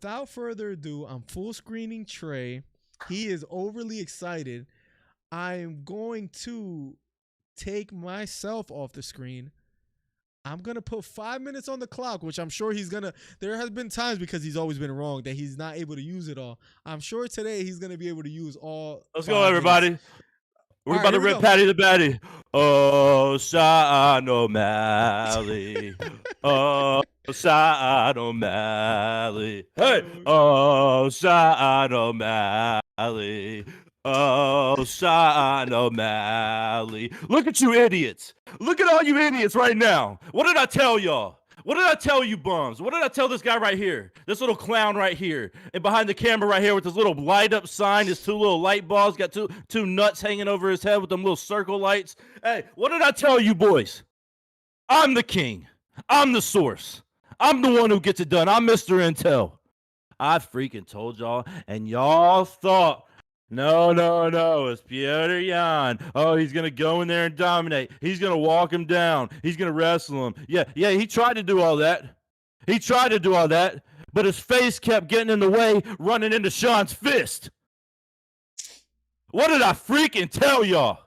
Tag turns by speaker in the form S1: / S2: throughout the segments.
S1: without further ado, I'm full screening Trey. He is overly excited. I am going to take myself off the screen. I'm gonna put 5 minutes on the clock, which I'm sure he's gonna. There has been times because he's always been wrong that he's not able to use it all. I'm sure today he's gonna be able to use all
S2: Let's go,
S1: 5 minutes.
S2: everybody. We're
S1: All right,
S2: about
S1: here
S2: to
S1: we
S2: rip
S1: go.
S2: Patty the Batty. Oh, Sean O'Malley. Oh, Sean O'Malley. Hey. Oh, Sean O'Malley. Oh, Sean O'Malley. Look at you idiots. Look at all you idiots right now. What did I tell y'all? What did I tell you bums? What did I tell this guy right here? This little clown right here. And behind the camera right here with this little light up sign, his two little light balls, got two nuts hanging over his head with them little circle lights. Hey, what did I tell you boys? I'm the king. I'm the source. I'm the one who gets it done. I'm Mr. Intel. I freaking told y'all, and y'all thought, no, it's Petr Yan. Oh, he's going to go in there and dominate. He's going to walk him down. He's going to wrestle him. Yeah, he tried to do all that. But his face kept getting in the way, running into Sean's fist. What did I freaking tell y'all?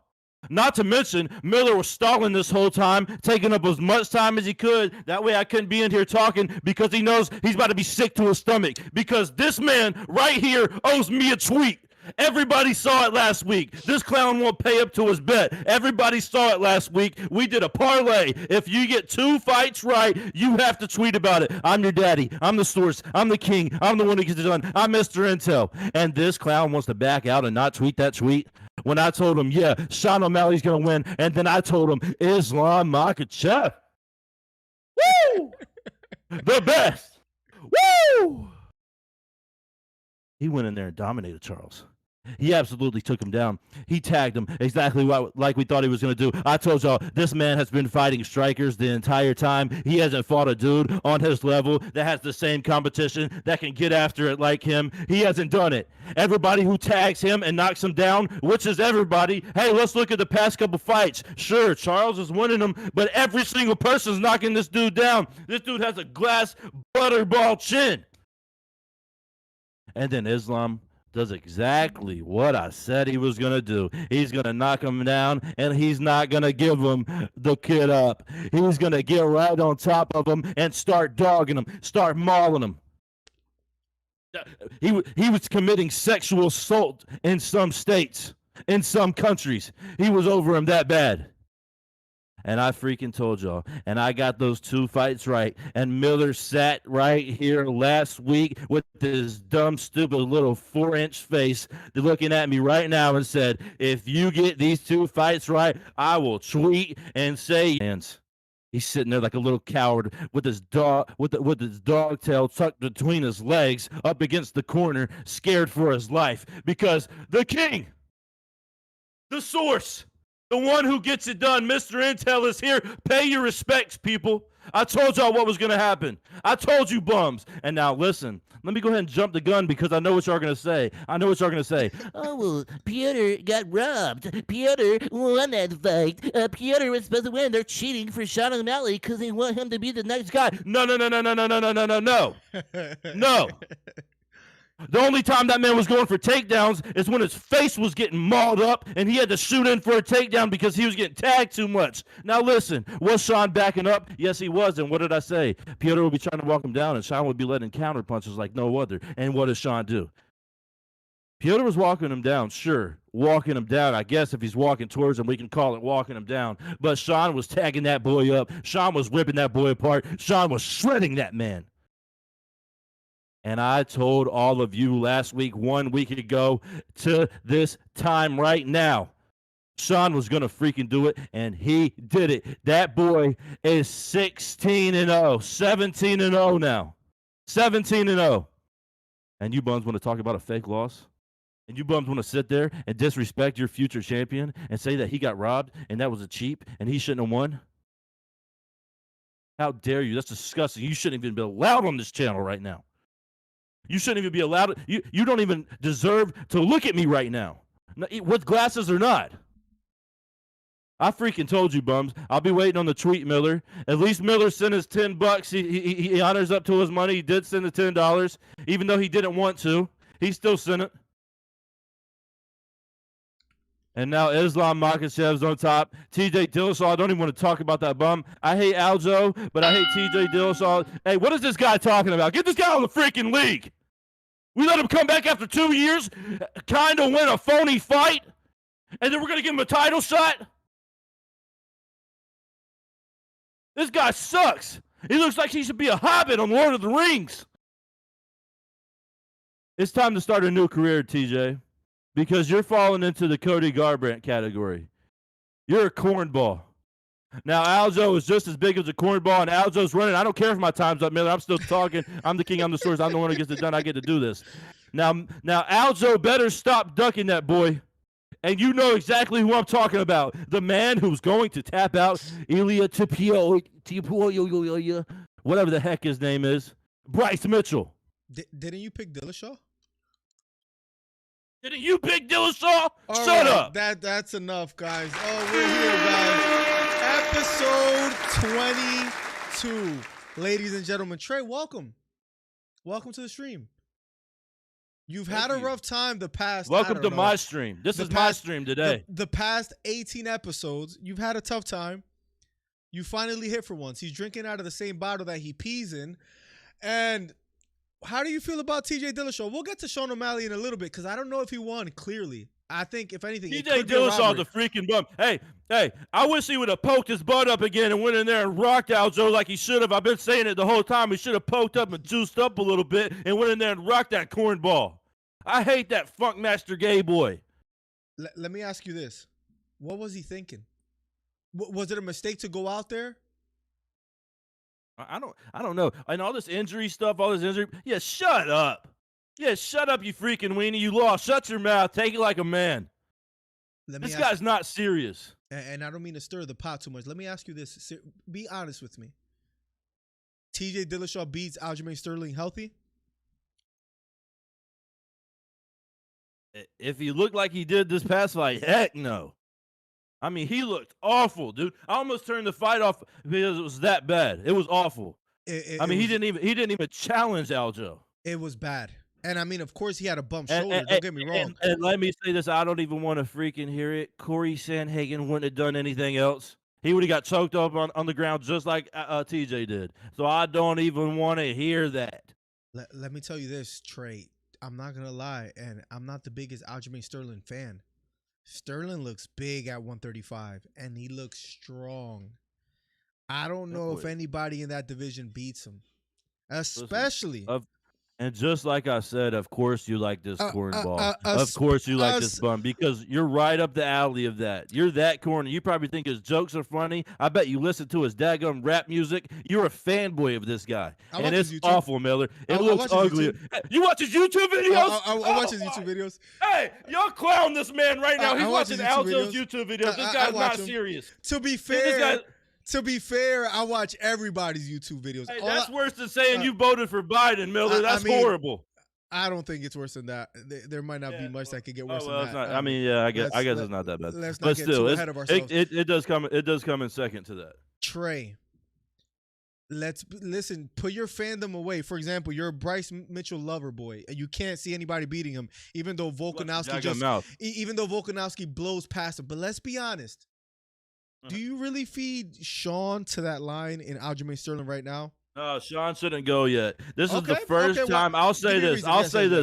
S2: Not to mention, Miller was stalling this whole time, taking up as much time as he could. That way I couldn't be in here talking because he knows he's about to be sick to his stomach. Because this man right here owes me a tweet. Everybody saw it last week. This clown won't pay up to his bet. Everybody saw it last week. We did a parlay. If you get 2 fights right, you have to tweet about it. I'm your daddy. I'm the source. I'm the king. I'm the one who gets it done. I'm Mr. Intel. And this clown wants to back out and not tweet that tweet. When I told him, yeah, Sean O'Malley's going to win. And then I told him, Islam Makhachev. Woo! The best. Woo! He went in there and dominated Charles. He absolutely took him down. He tagged him exactly like we thought he was going to do. I told y'all, this man has been fighting strikers the entire time. He hasn't fought a dude on his level that has the same competition that can get after it like him. He hasn't done it. Everybody who tags him and knocks him down, which is everybody, hey, let's look at the past couple fights. Sure, Charles is winning them, but every single person's knocking this dude down. This dude has a glass butterball chin. And then Islam does exactly what I said he was going to do. He's going to knock him down, and he's not going to give him the kid up. He's going to get right on top of him and start dogging him, start mauling him. He was committing sexual assault in some states, in some countries. He was over him that bad. And I freaking told y'all. And I got those 2 fights right. And Miller sat right here last week with this dumb, stupid little 4-inch face looking at me right now and said, if you get these 2 fights right, I will tweet and say. He's sitting there like a little coward with his dog tail tucked between his legs up against the corner, scared for his life. Because the king, the source, the one who gets it done, Mr. Intel, is here. Pay your respects, people. I told y'all what was going to happen. I told you bums. And now listen, let me go ahead and jump the gun because I know what y'all are going to say. Oh, well, Petr got robbed. Petr won that fight. Petr was supposed to win. They're cheating for Sean O'Malley because they want him to be the next guy. No. No. The only time that man was going for takedowns is when his face was getting mauled up and he had to shoot in for a takedown because he was getting tagged too much. Now listen, was Sean backing up? Yes, he was. And what did I say? Petr would be trying to walk him down and Sean would be letting counter punches like no other. And what does Sean do? Petr was walking him down, sure. Walking him down. I guess if he's walking towards him, we can call it walking him down. But Sean was tagging that boy up. Sean was ripping that boy apart. Sean was shredding that man. And I told all of you last week, 1 week ago, to this time right now, Sean was going to freaking do it, and he did it. That boy is 16-0, 17-0 now. 17-0. And you bums want to talk about a fake loss? And you bums want to sit there and disrespect your future champion and say that he got robbed and that was a cheap and he shouldn't have won? How dare you? That's disgusting. You shouldn't even be allowed on this channel right now. You shouldn't even be allowed. You don't even deserve to look at me right now, with glasses or not. I freaking told you, bums. I'll be waiting on the tweet, Miller. At least Miller sent his $10. He honors up to his money. He did send the $10, even though he didn't want to. He still sent it. And now Islam Makhachev's on top. TJ Dillashaw, I don't even want to talk about that bum. I hate Aljo, but I hate TJ Dillashaw. Hey, what is this guy talking about? Get this guy on the freaking league. We let him come back after 2 years, kind of win a phony fight, and then we're going to give him a title shot? This guy sucks. He looks like he should be a hobbit on Lord of the Rings. It's time to start a new career, TJ, because you're falling into the Cody Garbrandt category. You're a cornball. Now, Aljo is just as big as a cornball, and Aljo's running. I don't care if my time's up, Miller. I'm still talking. I'm the king. I'm the source. I'm the one who gets it done. I get to do this. Now, Aljo better stop ducking that boy. And you know exactly who I'm talking about. The man who's going to tap out Ilya Tapio, whatever the heck his name is, Bryce Mitchell.
S1: Didn't you pick Dillashaw?
S2: Didn't you pick Dillashaw?
S1: All
S2: Shut
S1: right,
S2: up.
S1: That's enough, guys. Oh, we're here, guys. Episode 22. Ladies and gentlemen, Trey, welcome. Welcome to the stream. You've had a rough time the past.
S2: Welcome to my stream. This is my stream today.
S1: The past 18 episodes, you've had a tough time. You finally hit for once. He's drinking out of the same bottle that he pees in. And how do you feel about TJ Dillashaw? We'll get to Sean O'Malley in a little bit because I don't know if he won clearly. I think, if anything,
S2: TJ Dillashaw's a freaking bum. Hey, I wish he would have poked his butt up again and went in there and rocked Aljo like he should have. I've been saying it the whole time. He should have poked up and juiced up a little bit and went in there and rocked that cornball. I hate that funk master gay boy.
S1: Let me ask you this. What was he thinking? Was it a mistake to go out there?
S2: I don't know. And all this injury stuff, Yeah, shut up. Yeah, shut up, you freaking weenie. You lost. Shut your mouth. Take it like a man. This guy's not serious.
S1: And I don't mean to stir the pot too much. Let me ask you this. Be honest with me. TJ Dillashaw beats Aljamain Sterling healthy?
S2: If he looked like he did this past fight, heck no. I mean, he looked awful, dude. I almost turned the fight off because it was that bad. It was awful. He didn't even challenge Aljo.
S1: It was bad. And I mean, of course, he had a bump shoulder. Don't get me wrong.
S2: And let me say this: I don't even want to freaking hear it. Corey Sandhagen wouldn't have done anything else. He would have got choked up on the ground just like TJ did. So I don't even want to hear that.
S1: Let me tell you this, Trey. I'm not going to lie, and I'm not the biggest Aljamain Sterling fan. Sterling looks big at 135, and he looks strong. I don't know if anybody in that division beats him, especially.
S2: And just like I said, of course you like this cornball. Of course you like this bum because you're right up the alley of that. You're that corner. You probably think his jokes are funny. I bet you listen to his daggum rap music. You're a fanboy of this guy. And it's awful, Miller. It looks ugly. You watch his YouTube videos?
S1: I watch his YouTube videos.
S2: Hey, y'all clown this man right now. He's watching Aljo's YouTube videos. This guy's not serious.
S1: To be fair, I watch everybody's YouTube videos.
S2: Hey, that's worse than saying you voted for Biden, Miller. That's horrible.
S1: I don't think it's worse than that. There might not be much that could get worse than that.
S2: I guess it's not that bad.
S1: Let's not get too ahead of ourselves.
S2: It does come in second to that.
S1: Trey, listen. Put your fandom away. For example, you're a Bryce Mitchell lover boy, and you can't see anybody beating him, even though Volkanovski blows past him. But let's be honest. Do you really feed Sean to that line in Aljamain Sterling right now?
S2: No, Sean shouldn't go yet. This is the first time. I'll say this.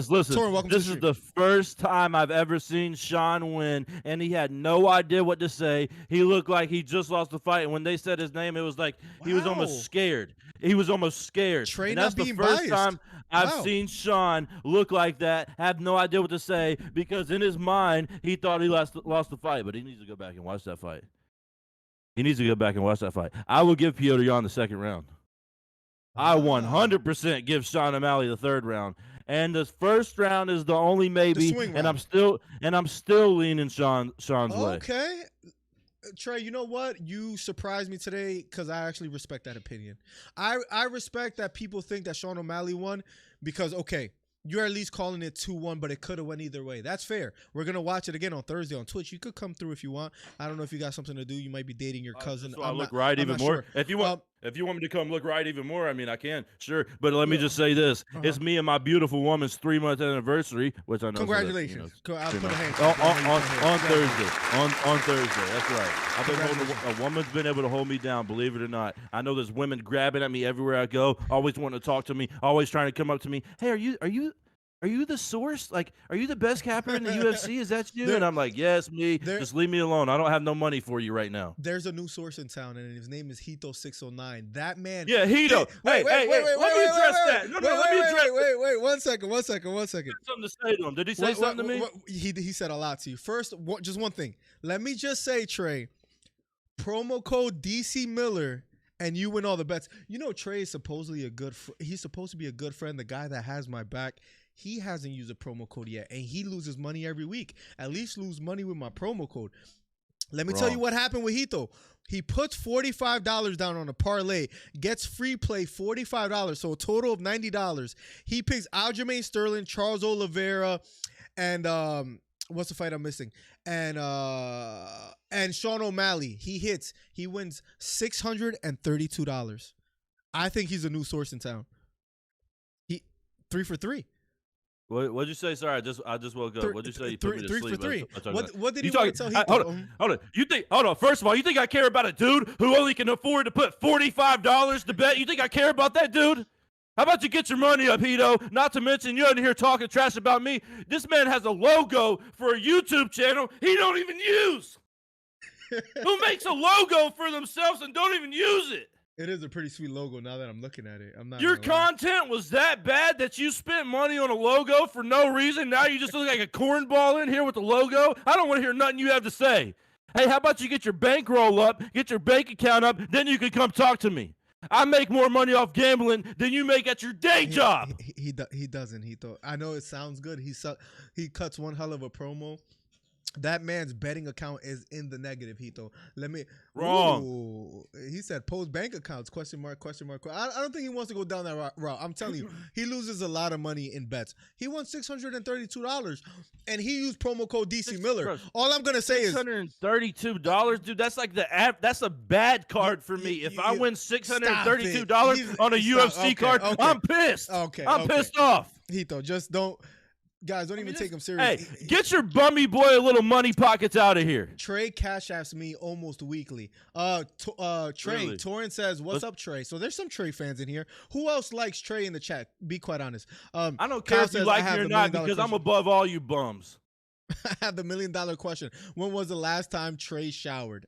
S2: Listen, this is the first time I've ever seen Sean win, and he had no idea what to say. He looked like he just lost the fight, and when they said his name, it was like he was almost scared. He was almost scared.
S1: Trey,
S2: and that's the first time I've seen Sean look like that, have no idea what to say, because in his mind, he thought he lost the fight, but he needs to go back and watch that fight. I will give Piotr Jan the second round. I 100% give Sean O'Malley the third round. And the first round is the only maybe, and I'm still leaning Sean's way.
S1: Okay. Trey, you know what? You surprised me today because I actually respect that opinion. I respect that people think that Sean O'Malley won because, okay, you're at least calling it 2-1, but it could have went either way. That's fair. We're gonna watch it again on Thursday on Twitch. You could come through if you want. I don't know if you got something to do. You might be dating your cousin.
S2: So I look right even more.
S1: Sure.
S2: If you want me to come look right even more, I mean, I can, sure. But let me just say this: it's me and my beautiful woman's 3-month anniversary, which I know.
S1: Congratulations! I'll put a hand
S2: on Thursday. On Thursday, that's right. I've been holding a woman's been able to hold me down. Believe it or not, I know there's women grabbing at me everywhere I go, always wanting to talk to me, always trying to come up to me. Hey, are you the source? Like, are you the best capper in the UFC? Is that you? And I'm like, yes, me. Just leave me alone. I don't have no money for you right now.
S1: There's a new source in town, and his name is Hito609. That man.
S2: Yeah, Hito. Wait, let me address that. No, let me address that.
S1: Wait. 1 second.
S2: Something to say to him. Did he say something to me?
S1: He said a lot to you. First, just one thing. Let me just say, Trey, promo code DC Miller. And you win all the bets. You know, Trey is supposedly he's supposed to be a good friend, the guy that has my back. He hasn't used a promo code yet, and he loses money every week. At least lose money with my promo code. Let me tell you what happened with Hito. He puts $45 down on a parlay, gets free play $45, so a total of $90. He picks Aljamain Sterling, Charles Oliveira, and what's the fight I'm missing? And Sean O'Malley. He hits. He wins $632. I think he's a new source in town. He 3 for 3.
S2: What'd you say? Sorry, I just woke up. What'd you say? You put me to
S1: 3
S2: sleep.
S1: for 3. What did
S2: you
S1: want to tell Hito?
S2: Hold on. Hold on. First of all, you think I care about a dude who only can afford to put $45 to bet? You think I care about that dude? How about you get your money up, Hito? Not to mention you're in here talking trash about me. This man has a logo for a YouTube channel he don't even use. Who makes a logo for themselves and don't even use it?
S1: It is a pretty sweet logo now that I'm looking at it. I'm not.
S2: Your content was that bad that you spent money on a logo for no reason. Now you just look like a cornball in here with the logo. I don't want to hear nothing you have to say. Hey, how about you get your bankroll up, get your bank account up, then you can come talk to me. I make more money off gambling than you make at your day job.
S1: He doesn't. I know it sounds good. He cuts one hell of a promo. That man's betting account is in the negative, Hito.
S2: Wrong.
S1: Ooh, he said post bank accounts, question mark. I don't think he wants to go down that route. I'm telling you, he loses a lot of money in bets. He won $632, and he used promo code DC Miller. All I'm going to say is
S2: $632, dude, that's like that's a bad card for me. If I win $632 on a UFC card, I'm pissed. I'm pissed off.
S1: Hito, just don't. Guys, don't even take him serious.
S2: Hey, get your bummy boy little money pockets out of here.
S1: Trey cash apps me almost weekly. Trey, really? Torrent says, what's up, Trey? So there's some Trey fans in here. Who else likes Trey in the chat? Be quite honest.
S2: I don't care if you like me or not because I'm above all you bums.
S1: I have the $1 million question. When was the last time Trey showered?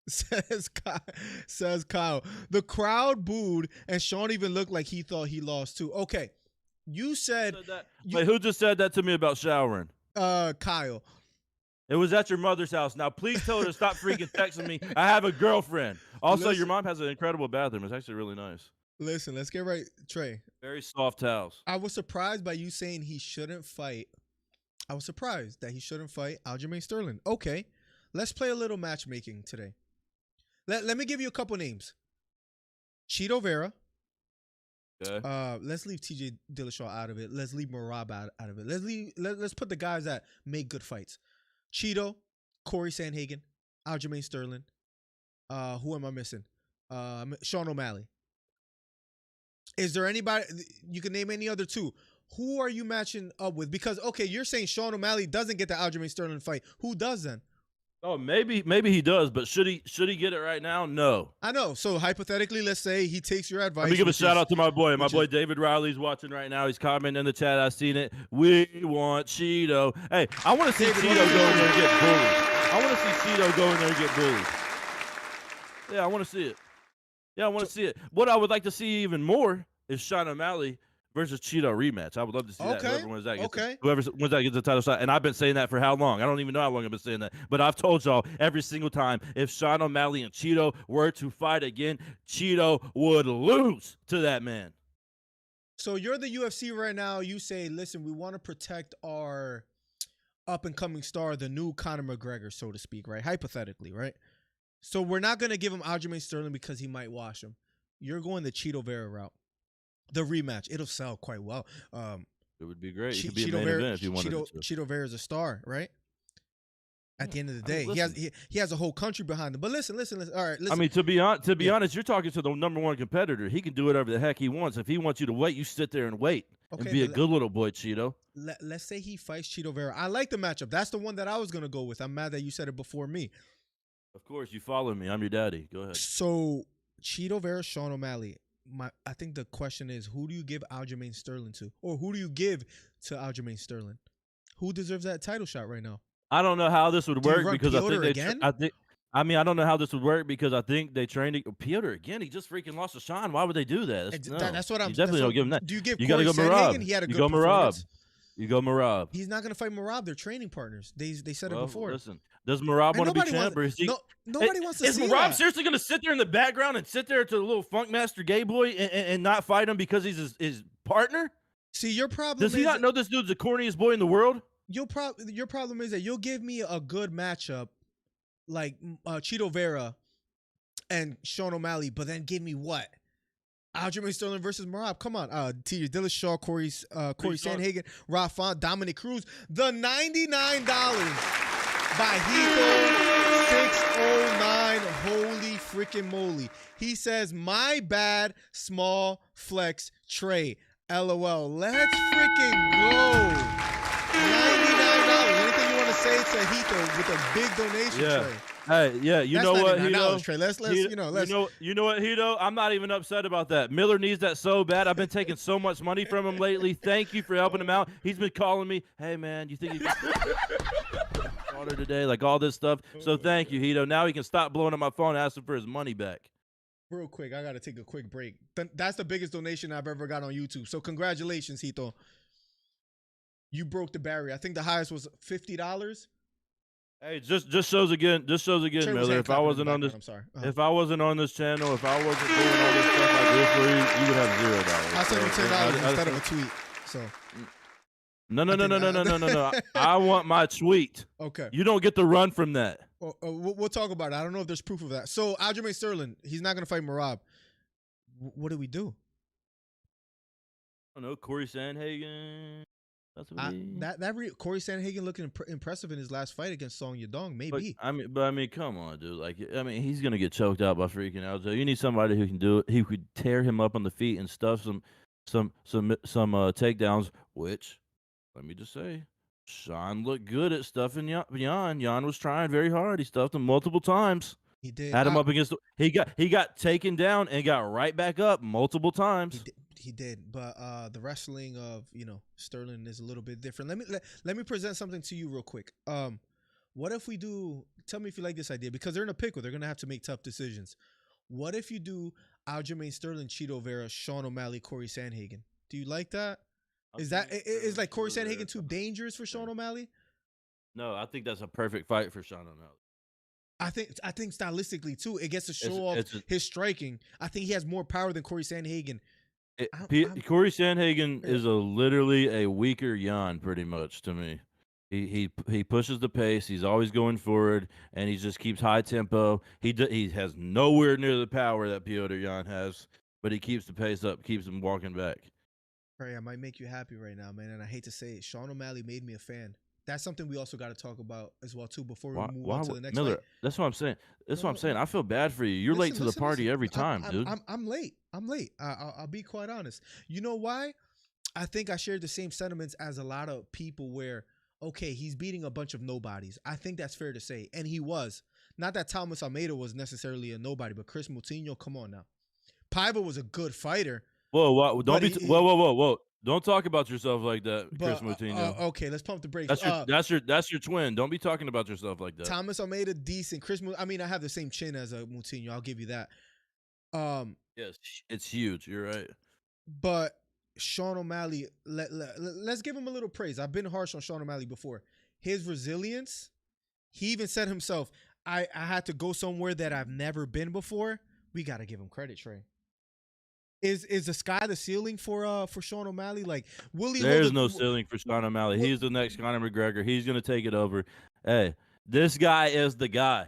S1: Says Kyle. The crowd booed, and Sean even looked like he thought he lost too. Okay. You said
S2: that. Wait, who just said that to me about showering?
S1: Kyle.
S2: It was at your mother's house. Now, please tell her to stop freaking texting me. I have a girlfriend. Also, your mom has an incredible bathroom. It's actually really nice.
S1: Listen, let's get right. Trey.
S2: Very soft towels.
S1: I was surprised by you saying he shouldn't fight. I was surprised that he shouldn't fight Aljamain Sterling. Okay, let's play a little matchmaking today. Let me give you a couple names. Cheeto Vera.
S2: Okay.
S1: Let's leave TJ Dillashaw out of it. Let's leave Marab out of it. Let's put the guys that make good fights. Cheeto, Corey Sandhagen, Aljamain Sterling. Who am I missing? Sean O'Malley. Is there anybody you can name any other two? Who are you matching up with? Because okay, you're saying Sean O'Malley doesn't get the Aljamain Sterling fight. Who does then?
S2: Oh, maybe he does, but should he get it right now? No.
S1: I know. So hypothetically, let's say he takes your advice.
S2: Let me give a shout out to my boy. My boy David Riley's watching right now. He's commenting in the chat. I've seen it. We want Cheeto. Hey, I want to see Cheeto go in there and get bullied. I want to see Cheeto go in there and get bullied. Yeah, I want to see it. Yeah, I want to see it. What I would like to see even more is Sean O'Malley versus Cheeto rematch. I would love to see that. Whoever wins that gets the title shot. And I've been saying that for how long? I don't even know how long I've been saying that. But I've told y'all every single time, if Sean O'Malley and Cheeto were to fight again, Cheeto would lose to that man.
S1: So you're the UFC right now. You say, listen, we want to protect our up-and-coming star, the new Conor McGregor, so to speak, right? Hypothetically, right? So we're not going to give him Aljamain Sterling because he might wash him. You're going the Cheeto Vera route. The rematch, it'll sell quite well.
S2: It would be great. It could be a main event if you wanted it to.
S1: Cheeto Vera is a star, right? At the end of the day, he has a whole country behind him. But listen. All right, listen.
S2: I mean, to be honest, you're talking to the #1 competitor. He can do whatever the heck he wants. If he wants you to wait, you sit there and wait and be a good little boy, Cheeto.
S1: Let's say he fights Cheeto Vera. I like the matchup. That's the one that I was gonna go with. I'm mad that you said it before me.
S2: Of course, you follow me. I'm your daddy. Go ahead.
S1: So Cheeto Vera, Sean O'Malley. I think the question is, who do you give Aljamain Sterling to, or who do you give to Aljamain Sterling? Who deserves that title shot right now?
S2: I don't know how this would work because I don't know how this would work because I think they trained Piotr again. He just freaking lost to Sean. Why would they do that?
S1: That's what I'm.
S2: You definitely don't give him that.
S1: Do you give?
S2: You got to go Merab.
S1: He had a good performance.
S2: You go Merab.
S1: He's not going to fight Merab. They're training partners. They said it before.
S2: Listen, does Merab want to be champ?
S1: Nobody wants to see
S2: Is Merab seriously going to sit there in the background and sit there to the little Funkmaster gay boy and not fight him because he's his partner?
S1: See, your problem
S2: does he not know this dude's the corniest boy in the world?
S1: Your problem is that you'll give me a good matchup like Cheeto Vera and Sean O'Malley, but then give me what? Aljamain Sterling versus Merab. Come on. T. Dillashaw, Corey Sandhagen, Rob Font, Dominic Cruz. The $99 by Hito 609. Holy freaking moly. He says, my bad, small flex Trey. LOL. Let's freaking go. $99. Anything you want to say to Hito with a big donation, Trey?
S2: Hey, yeah, you know what, Hito?
S1: Trey. Let's
S2: you know what, Hito? I'm not even upset about that. Miller needs that so bad. I've been taking so much money from him lately. Thank you for helping him out. He's been calling me, hey man, you think you can order today? Like all this stuff. So thank you, Hito. Now he can stop blowing up my phone and asking for his money back.
S1: Real quick, I gotta take a quick break. That's the biggest donation I've ever got on YouTube. So congratulations, Hito. You broke the barrier. I think the highest was $50.
S2: Hey, just shows again, Miller. If I wasn't on this,
S1: I'm sorry.
S2: If I wasn't on this channel, if I wasn't doing all this stuff like this for you would have $0.
S1: I sent you $10 instead of a tweet. So
S2: no. I want my tweet.
S1: Okay.
S2: You don't get the run from that.
S1: We'll talk about it. I don't know if there's proof of that. So Aljamain Sterling, he's not gonna fight Merab. What do we do?
S2: I don't know. Corey Sandhagen. That's what
S1: Corey Sandhagen looking impressive in his last fight against Song Yadong, maybe.
S2: But I mean, come on, dude. Like, I mean, he's gonna get choked out by freaking Aljo. You need somebody who can do it. He could tear him up on the feet and stuff some takedowns. Which, let me just say, Sean looked good at stuffing Jan. Jan was trying very hard. He stuffed him multiple times.
S1: He did.
S2: Had him up against. He got taken down and got right back up multiple times.
S1: He did, but the wrestling of Sterling is a little bit different. Let me present something to you real quick. What if we do? Tell me if you like this idea because they're in a pickle. They're gonna have to make tough decisions. What if you do Aljamain Sterling, Cheeto Vera, Sean O'Malley, Corey Sandhagen? Do you like that? Is like Corey Sandhagen too dangerous for Sean O'Malley?
S2: No, I think that's a perfect fight for Sean O'Malley.
S1: I think stylistically too, it gets to show off his striking. I think he has more power than Corey Sandhagen.
S2: Corey Sandhagen is literally a weaker Jan, pretty much to me. He pushes the pace. He's always going forward, and he just keeps high tempo. He has nowhere near the power that Piotr Jan has, but he keeps the pace up, keeps him walking back.
S1: Ray, I might make you happy right now, man, and I hate to say it. Sean O'Malley made me a fan. That's something we also got to talk about as well too before we move on to the next
S2: Miller,
S1: fight.
S2: That's what I'm saying. That's what I'm saying. I feel bad for you. You're late to the party every time, dude.
S1: I'm late. I'll be quite honest. You know why? I think I shared the same sentiments as a lot of people where, okay, he's beating a bunch of nobodies. I think that's fair to say. And he was. Not that Thomas Almeida was necessarily a nobody, but Chris Moutinho, come on now. Paiva was a good fighter.
S2: Whoa. Whoa. Don't talk about yourself like that, Chris Moutinho.
S1: Okay, let's pump the brakes.
S2: That's your twin. Don't be talking about yourself like that.
S1: Thomas Almeida, decent. I have the same chin as a Moutinho. I'll give you that.
S2: Yes, it's huge. You're right.
S1: But Sean O'Malley, let's give him a little praise. I've been harsh on Sean O'Malley before. His resilience, he even said himself, I had to go somewhere that I've never been before. We got to give him credit, Trey. Is the sky the ceiling for Sean O'Malley? Like, will he?
S2: There's no ceiling for Sean O'Malley. He's the next Conor McGregor. He's gonna take it over. Hey, this guy is the guy.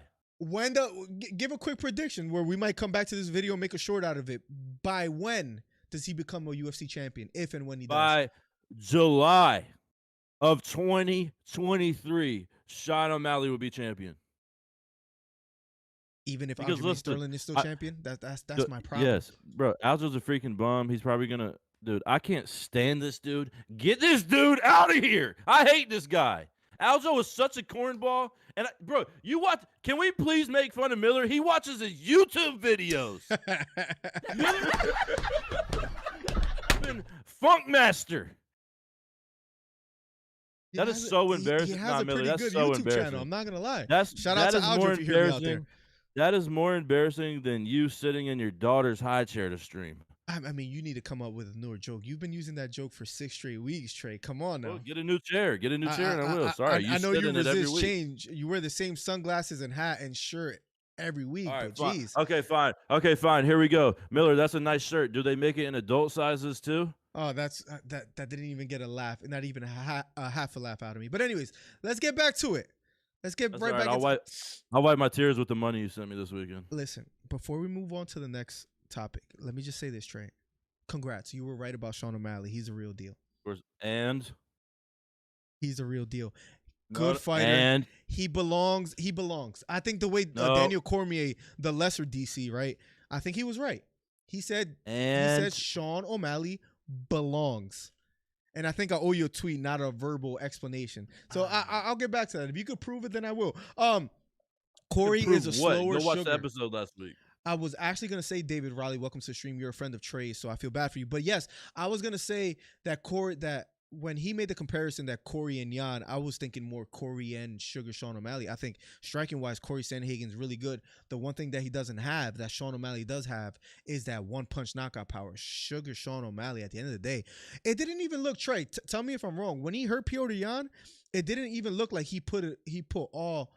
S1: Give a quick prediction where we might come back to this video and make a short out of it. By when does he become a UFC champion? If and when he does.
S2: July of 2023, Sean O'Malley will be champion.
S1: Even if
S2: Because
S1: Aljamain
S2: listen,
S1: Sterling is still champion, that's my problem.
S2: yes, bro. Aljo's a freaking bum. He's probably gonna, dude. I can't stand this dude. Get this dude out of here. I hate this guy. Aljo is such a cornball. And bro, you watch. Can we please make fun of Miller? He watches his YouTube videos. Funkmaster. That is so embarrassing.
S1: He has a pretty good YouTube channel. I'm not gonna lie. Shout out to Aljo if you hear me out there.
S2: That is more embarrassing than you sitting in your daughter's high chair to stream.
S1: I mean, you need to come up with a newer joke. You've been using that joke for 6 straight weeks, Trey. Come on now.
S2: Well, get a new chair. Get a new chair, and I will. Sorry,
S1: I know you resist change. You wear the same sunglasses and hat and shirt every week.
S2: All right,
S1: but jeez.
S2: Okay, fine. Okay, fine. Here we go. Miller, that's a nice shirt. Do they make it in adult sizes too?
S1: Oh, that's that didn't even get a laugh, not even a half a laugh out of me. But anyways, let's get back to it. Let's get
S2: That's
S1: right back.
S2: I'll wipe my tears with the money you sent me this weekend.
S1: Listen, before we move on to the next topic, let me just say this, Trey. Congrats, you were right about Sean O'Malley. He's a real deal.
S2: Of course, and
S1: he's a real deal. Good fighter.
S2: And
S1: he belongs. He belongs. I think the way Daniel Cormier, the lesser DC, right? I think he was right. He said Sean O'Malley belongs. And I think I owe you a tweet, not a verbal explanation. So I'll get back to that. If you could prove it, then I will. Corey is a slower
S2: Go watch
S1: sugar.
S2: the episode last week.
S1: I was actually going to say, David Riley, welcome to the stream. You're a friend of Trey's, so I feel bad for you. But yes, I was going to say that when he made the comparison that Corey and Jan, I was thinking more Corey and Sugar Sean O'Malley. I think striking-wise, Corey Sandhagen's really good. The one thing that he doesn't have, that Sean O'Malley does have, is that one-punch knockout power. Sugar Sean O'Malley, at the end of the day, it didn't even look, Trey, tell me if I'm wrong. When he hurt Piotr Jan, it didn't even look like he put all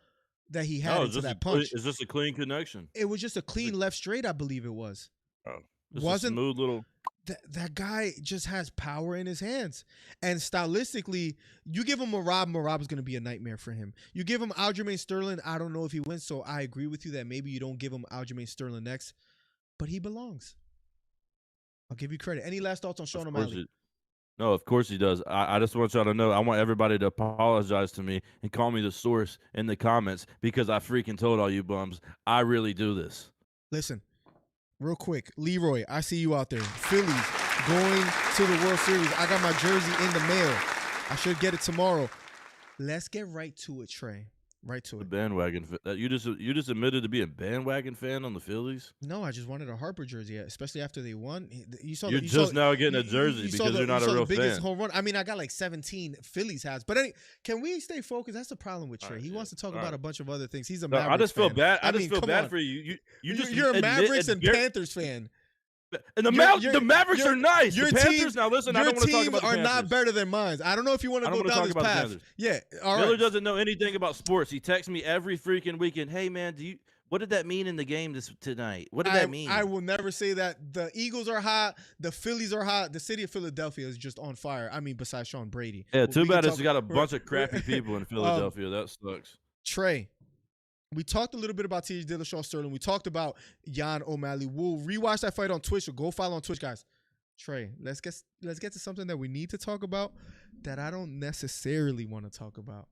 S1: that he had into that punch.
S2: Is this a clean connection?
S1: It was just a clean left straight, I believe it was.
S2: Oh, wasn't a smooth little.
S1: That guy just has power in his hands. And stylistically, you give him Merab is going to be a nightmare for him. You give him Aljamain Sterling, I don't know if he wins, so I agree with you that maybe you don't give him Aljamain Sterling next, but he belongs. I'll give you credit. Any last thoughts on Sean O'Malley?
S2: No, of course he does. I just want y'all to know, I want everybody to apologize to me and call me the source in the comments because I freaking told all you bums I really do this.
S1: Listen. Real quick, Leroy, I see you out there. Phillies going to the World Series. I got my jersey in the mail. I should get it tomorrow. Let's get right to it, Trey. Right to it.
S2: The bandwagon. You just admitted to be a bandwagon fan on the Phillies?
S1: No, I just wanted a Harper jersey, especially after they won.
S2: You're just now getting a jersey because you're not a real fan.
S1: Biggest home run. I mean, I got like 17 Phillies hats. But can we stay focused? That's the problem with Trey. He wants to talk about a bunch of other things. He's a Mavericks fan.
S2: I just feel bad. I just feel bad for you.
S1: You're a Mavericks and Panthers fan.
S2: And the Mavericks are nice.
S1: Your
S2: the Panthers,
S1: teams,
S2: now listen, I don't want to talk about the
S1: Panthers. Are not better than mine. I don't know if you want to go down this path. Yeah, all right.
S2: Miller doesn't know anything about sports. He texts me every freaking weekend. Hey man, what did that mean in the game tonight? What did that mean?
S1: I will never say that. The Eagles are hot. The Phillies are hot. The city of Philadelphia is just on fire. I mean, besides Sean Brady.
S2: Yeah, too bad it's got a bunch of crappy people in Philadelphia. That sucks.
S1: Trey. We talked a little bit about T.J. Dillashaw Sterling. We talked about Jan O'Malley. We'll rewatch that fight on Twitch, or go follow on Twitch, guys. Trey, let's get to something that we need to talk about that I don't necessarily want to talk about.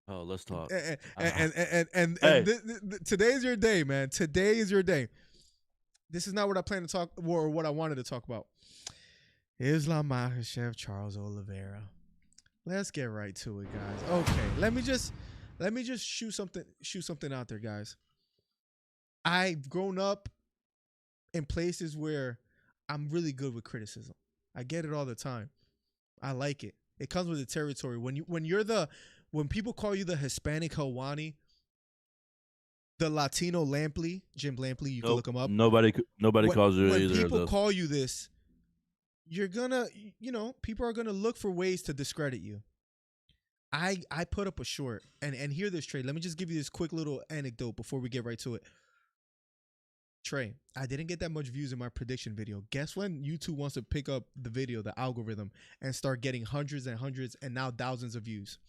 S2: Oh, let's talk.
S1: And today's your day, man. Today is your day. This is not what I plan to talk or what I wanted to talk about. Islam Makhachev, Charles Oliveira. Let's get right to it, guys. Okay, let me just shoot something out there, guys. I've grown up in places where I'm really good with criticism. I get it all the time. I like it. It comes with the territory. When people call you the Hispanic Helwani, the Latino Lampley, Jim Lampley, you can look him up.
S2: Nobody calls you either.
S1: When people call you this, you're gonna, people are gonna look for ways to discredit you. I put up a short, and hear this, Trey. Let me just give you this quick little anecdote before we get right to it. Trey, I didn't get that much views in my prediction video. Guess when YouTube wants to pick up the video, the algorithm, and start getting hundreds and hundreds and now thousands of views?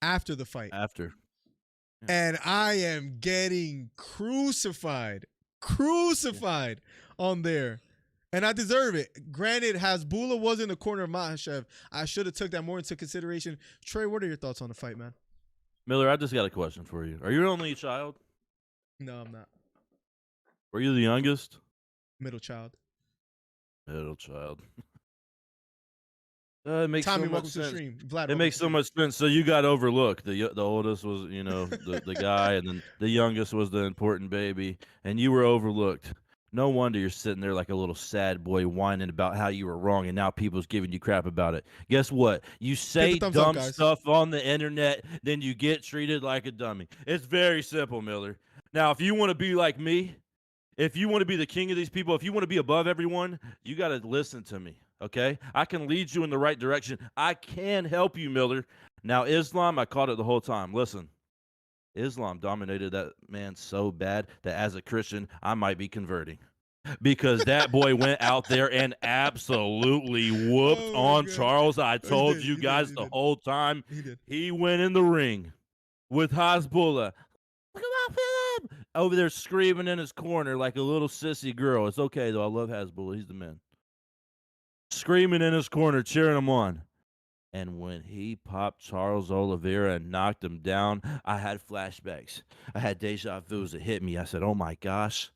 S1: After the fight.
S2: After.
S1: Yeah. And I am getting crucified on there. And I deserve it. Granted, Hasbulla was in the corner of Makhachev. I should have took that more into consideration. Trey, what are your thoughts on the fight, man?
S2: Miller, I just got a question for you. Are you your only child?
S1: No, I'm not.
S2: Were you the youngest?
S1: Middle child.
S2: Middle child. It makes
S1: Tommy,
S2: so much
S1: welcome to the
S2: sense.
S1: stream. Vlad,
S2: It makes so much sense. So you got overlooked. The oldest was, the guy, and then the youngest was the important baby, and you were overlooked. No wonder you're sitting there like a little sad boy whining about how you were wrong, and now people's giving you crap about it. Guess what? You say
S1: thumbs up,
S2: dumb
S1: guys.
S2: stuff on the internet, then you get treated like a dummy. It's very simple, Miller. Now, if you want to be like me, if you want to be the king of these people, if you want to be above everyone, you got to listen to me, okay? I can lead you in the right direction. I can help you, Miller. Now, Islam, I caught it the whole time. Listen, Islam dominated that man so bad that as a Christian, I might be converting. Because that boy went out there and absolutely whooped on
S1: God.
S2: Charles. I told
S1: did,
S2: you
S1: he
S2: guys
S1: did,
S2: the whole time.
S1: He did.
S2: He went in the ring with Hasbulla. Look at Philip over there screaming in his corner like a little sissy girl. It's okay, though. I love Hasbulla. He's the man. Screaming in his corner, cheering him on. And when he popped Charles Oliveira and knocked him down, I had flashbacks. I had deja vus that hit me. I said, oh, my gosh.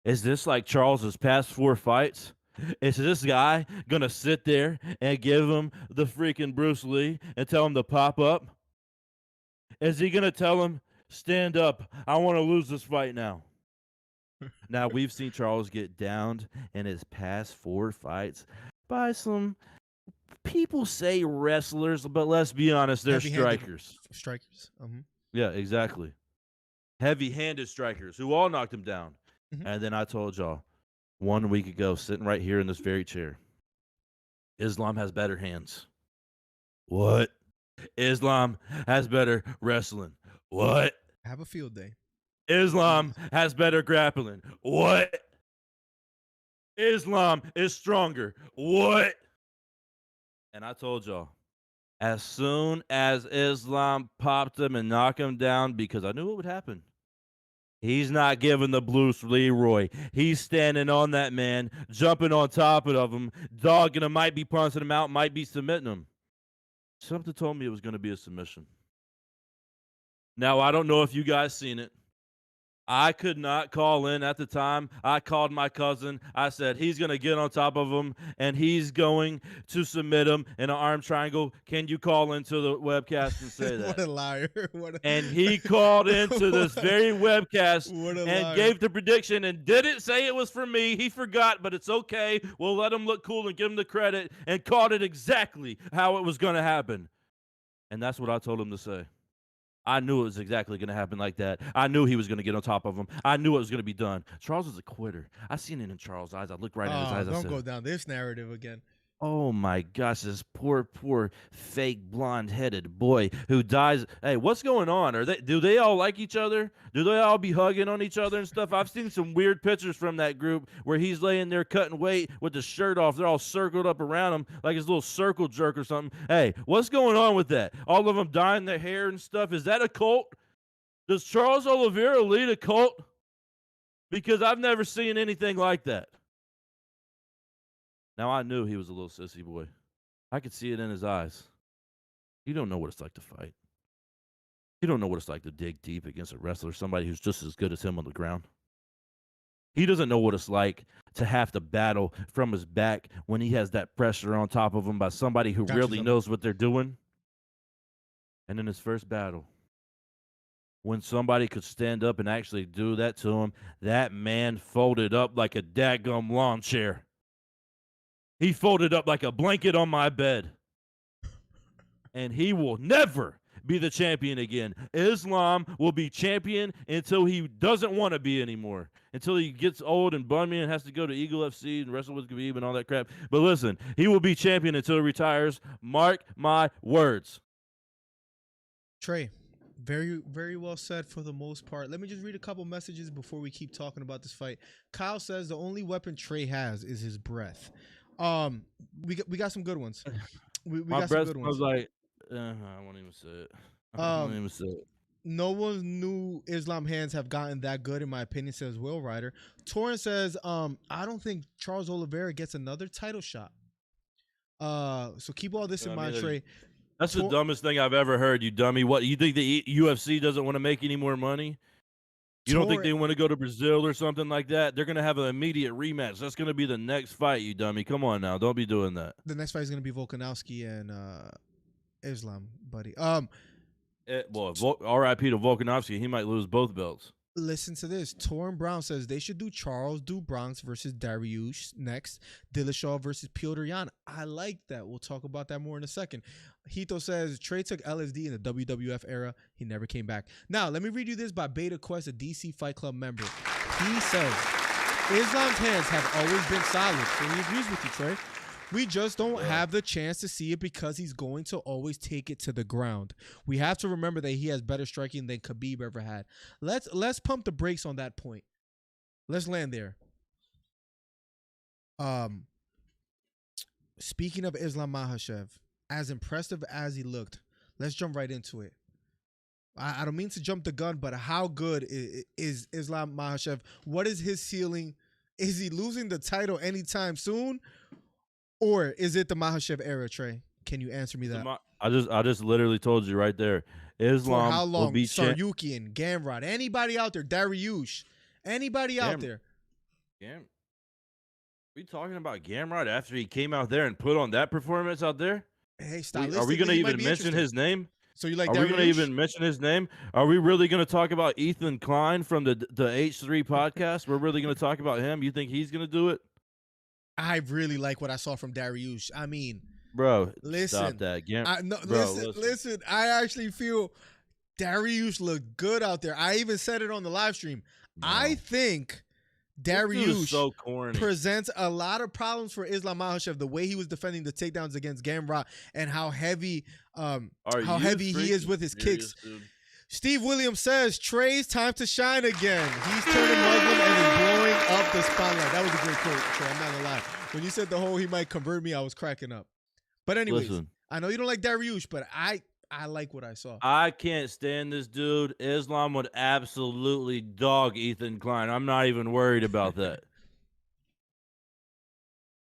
S2: Is this like Charles's past 4 fights? Is this guy going to sit there and give him the freaking Bruce Lee and tell him to pop up? Is he going to tell him, stand up, I want to lose this fight now? Now, we've seen Charles get downed in his past 4 fights by some people say wrestlers, but let's be honest, they're strikers.
S1: Strikers.
S2: Yeah, exactly. Heavy-handed strikers who all knocked him down.
S1: Mhm.
S2: And then I told y'all 1 week ago, sitting right here in this very chair, Islam has better hands. What? Islam has better wrestling. What?
S1: Have a field day.
S2: Islam has better grappling. What? Islam is stronger. What? And I told y'all, as soon as Islam popped him and knocked him down, because I knew what would happen. He's not giving the Bruce Leroy. He's standing on that man, jumping on top of him, dogging him, might be punching him out, might be submitting him. Something told me it was going to be a submission. Now, I don't know if you guys seen it. I could not call in at the time. I called my cousin. I said, he's going to get on top of him, and he's going to submit him in an arm triangle. Can you call into the webcast and say that?
S1: What a liar.
S2: And he called into this very webcast and gave the prediction and didn't say it was for me. He forgot, but it's okay. We'll let him look cool and give him the credit, and called it exactly how it was going to happen. And that's what I told him to say. I knew it was exactly going to happen like that. I knew he was going to get on top of him. I knew it was going to be done. Charles is a quitter. I seen it in Charles' eyes. I looked right in his eyes.
S1: Don't go down this narrative again.
S2: Oh my gosh, this poor fake blonde-headed boy who dies. Hey, what's going on? Do they all like each other? Do they all be hugging on each other and stuff? I've seen some weird pictures from that group where he's laying there cutting weight with the shirt off. They're all circled up around him like his little circle jerk or something. Hey, what's going on with that? All of them dyeing their hair and stuff. Is that a cult? Does Charles Oliveira lead a cult? Because I've never seen anything like that. Now, I knew he was a little sissy boy. I could see it in his eyes. You don't know what it's like to fight. You don't know what it's like to dig deep against a wrestler, somebody who's just as good as him on the ground. He doesn't know what it's like to have to battle from his back when he has that pressure on top of him by somebody who really knows what they're doing. And in his first battle, when somebody could stand up and actually do that to him, that man folded up like a dadgum lawn chair. He folded up like a blanket on my bed. And he will never be the champion again. Islam will be champion until he doesn't want to be anymore. Until he gets old and bummy and has to go to Eagle FC and wrestle with Khabib and all that crap. But listen, he will be champion until he retires. Mark my words.
S1: Trey, very, very well said for the most part. Let me just read a couple messages before we keep talking about this fight. Kyle says the only weapon Trey has is his breath. We got some good ones. We
S2: My
S1: got
S2: breath
S1: some good ones.
S2: was like, I won't even say it. I won't even say it.
S1: No one knew Islam hands have gotten that good, in my opinion, says Will Ryder. Torrance says, I don't think Charles Oliveira gets another title shot. So keep all this in mind, Trey.
S2: That's the dumbest thing I've ever heard, you dummy. What, you think the UFC doesn't want to make any more money? You don't think they want to go to Brazil or something like that? They're going to have an immediate rematch. That's going to be the next fight, you dummy. Come on now. Don't be doing that.
S1: The next fight is going to be Volkanovski and Islam, buddy.
S2: R.I.P. to Volkanovski. He might lose both belts.
S1: Listen to this. Torrin Brown says they should do Charles do Bronx versus Dariush next. Dillashaw versus Piotr Jan. I like that. We'll talk about that more in a second. Hito says Trey took LSD in the WWF era. He never came back. Now, let me read you this by Beta Quest, a DC Fight Club member. He says, Islam's hands have always been solid. So he agrees with you, Trey. We just don't have the chance to see it because he's going to always take it to the ground. We have to remember that he has better striking than Khabib ever had. Let's pump the brakes on that point. Let's land there. Speaking of Islam Makhachev, as impressive as he looked, let's jump right into it. I don't mean to jump the gun, but how good is Islam Makhachev? What is his ceiling? Is he losing the title anytime soon? Or is it the Makhachev era, Trey? Can you answer me that?
S2: I just literally told you right there. Islam
S1: for how long?
S2: Will be
S1: Saryukian, Gamrot, anybody out there? Dariush, anybody out there?
S2: We talking about Gamrot after he came out there and put on that performance out there?
S1: Hey, stop.
S2: Are we going to even mention his name?
S1: So you like?
S2: Are we going to even mention his name? Are we really going to talk about Ethan Klein from the H3 podcast? We're really going to talk about him? You think he's going to do it?
S1: I really like what I saw from Dariush. I mean,
S2: bro,
S1: listen,
S2: stop that.
S1: Listen. I actually feel Dariush looked good out there. I even said it on the live stream. No. I think Dariush
S2: so corny.
S1: Presents a lot of problems for Islam Makhachev. The way he was defending the takedowns against Gamrot and how heavy he is with his kicks. Dude? Steve Williams says, Trey's time to shine again. He's turning Muslim and is blowing up the spotlight. That was a great quote, Trey. I'm not going to lie. When you said the whole he might convert me, I was cracking up. But anyways, I know you don't like Dariush, but I like what I saw.
S2: I can't stand this dude. Islam would absolutely dog Ethan Klein. I'm not even worried about that.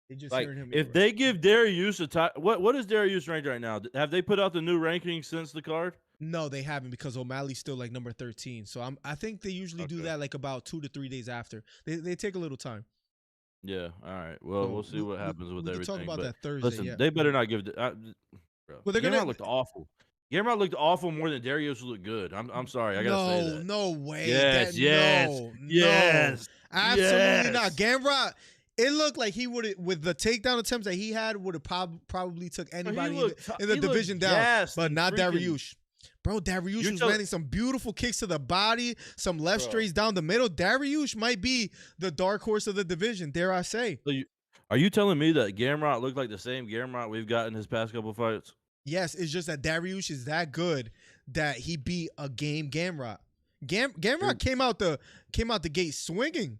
S2: If they give Dariush a time, what is Dariush ranked right now? Have they put out the new ranking since the card?
S1: No, they haven't because O'Malley's still like number 13. So I think they usually do that like about 2 to 3 days after. They take a little time.
S2: Yeah. All right. Well, we'll see what happens with everything.
S1: Talk about that Thursday.
S2: Listen, they better not give. Bro, well, Gamrot looked awful. Gamrot looked awful more than Dariush looked good. I'm sorry. I gotta say that.
S1: No way.
S2: Yes.
S1: Absolutely not. Gamrot. It looked like he would have, with the takedown attempts that he had, would have probably took anybody in the division down, but not Dariush. Bro, Dariush was landing some beautiful kicks to the body, some left straights down the middle. Dariush might be the dark horse of the division, dare I say.
S2: So are you telling me that Gamrot looked like the same Gamrot we've got in his past couple fights?
S1: Yes, it's just that Dariush is that good that he beat a game Gamrot. Gamrot came out the gate swinging.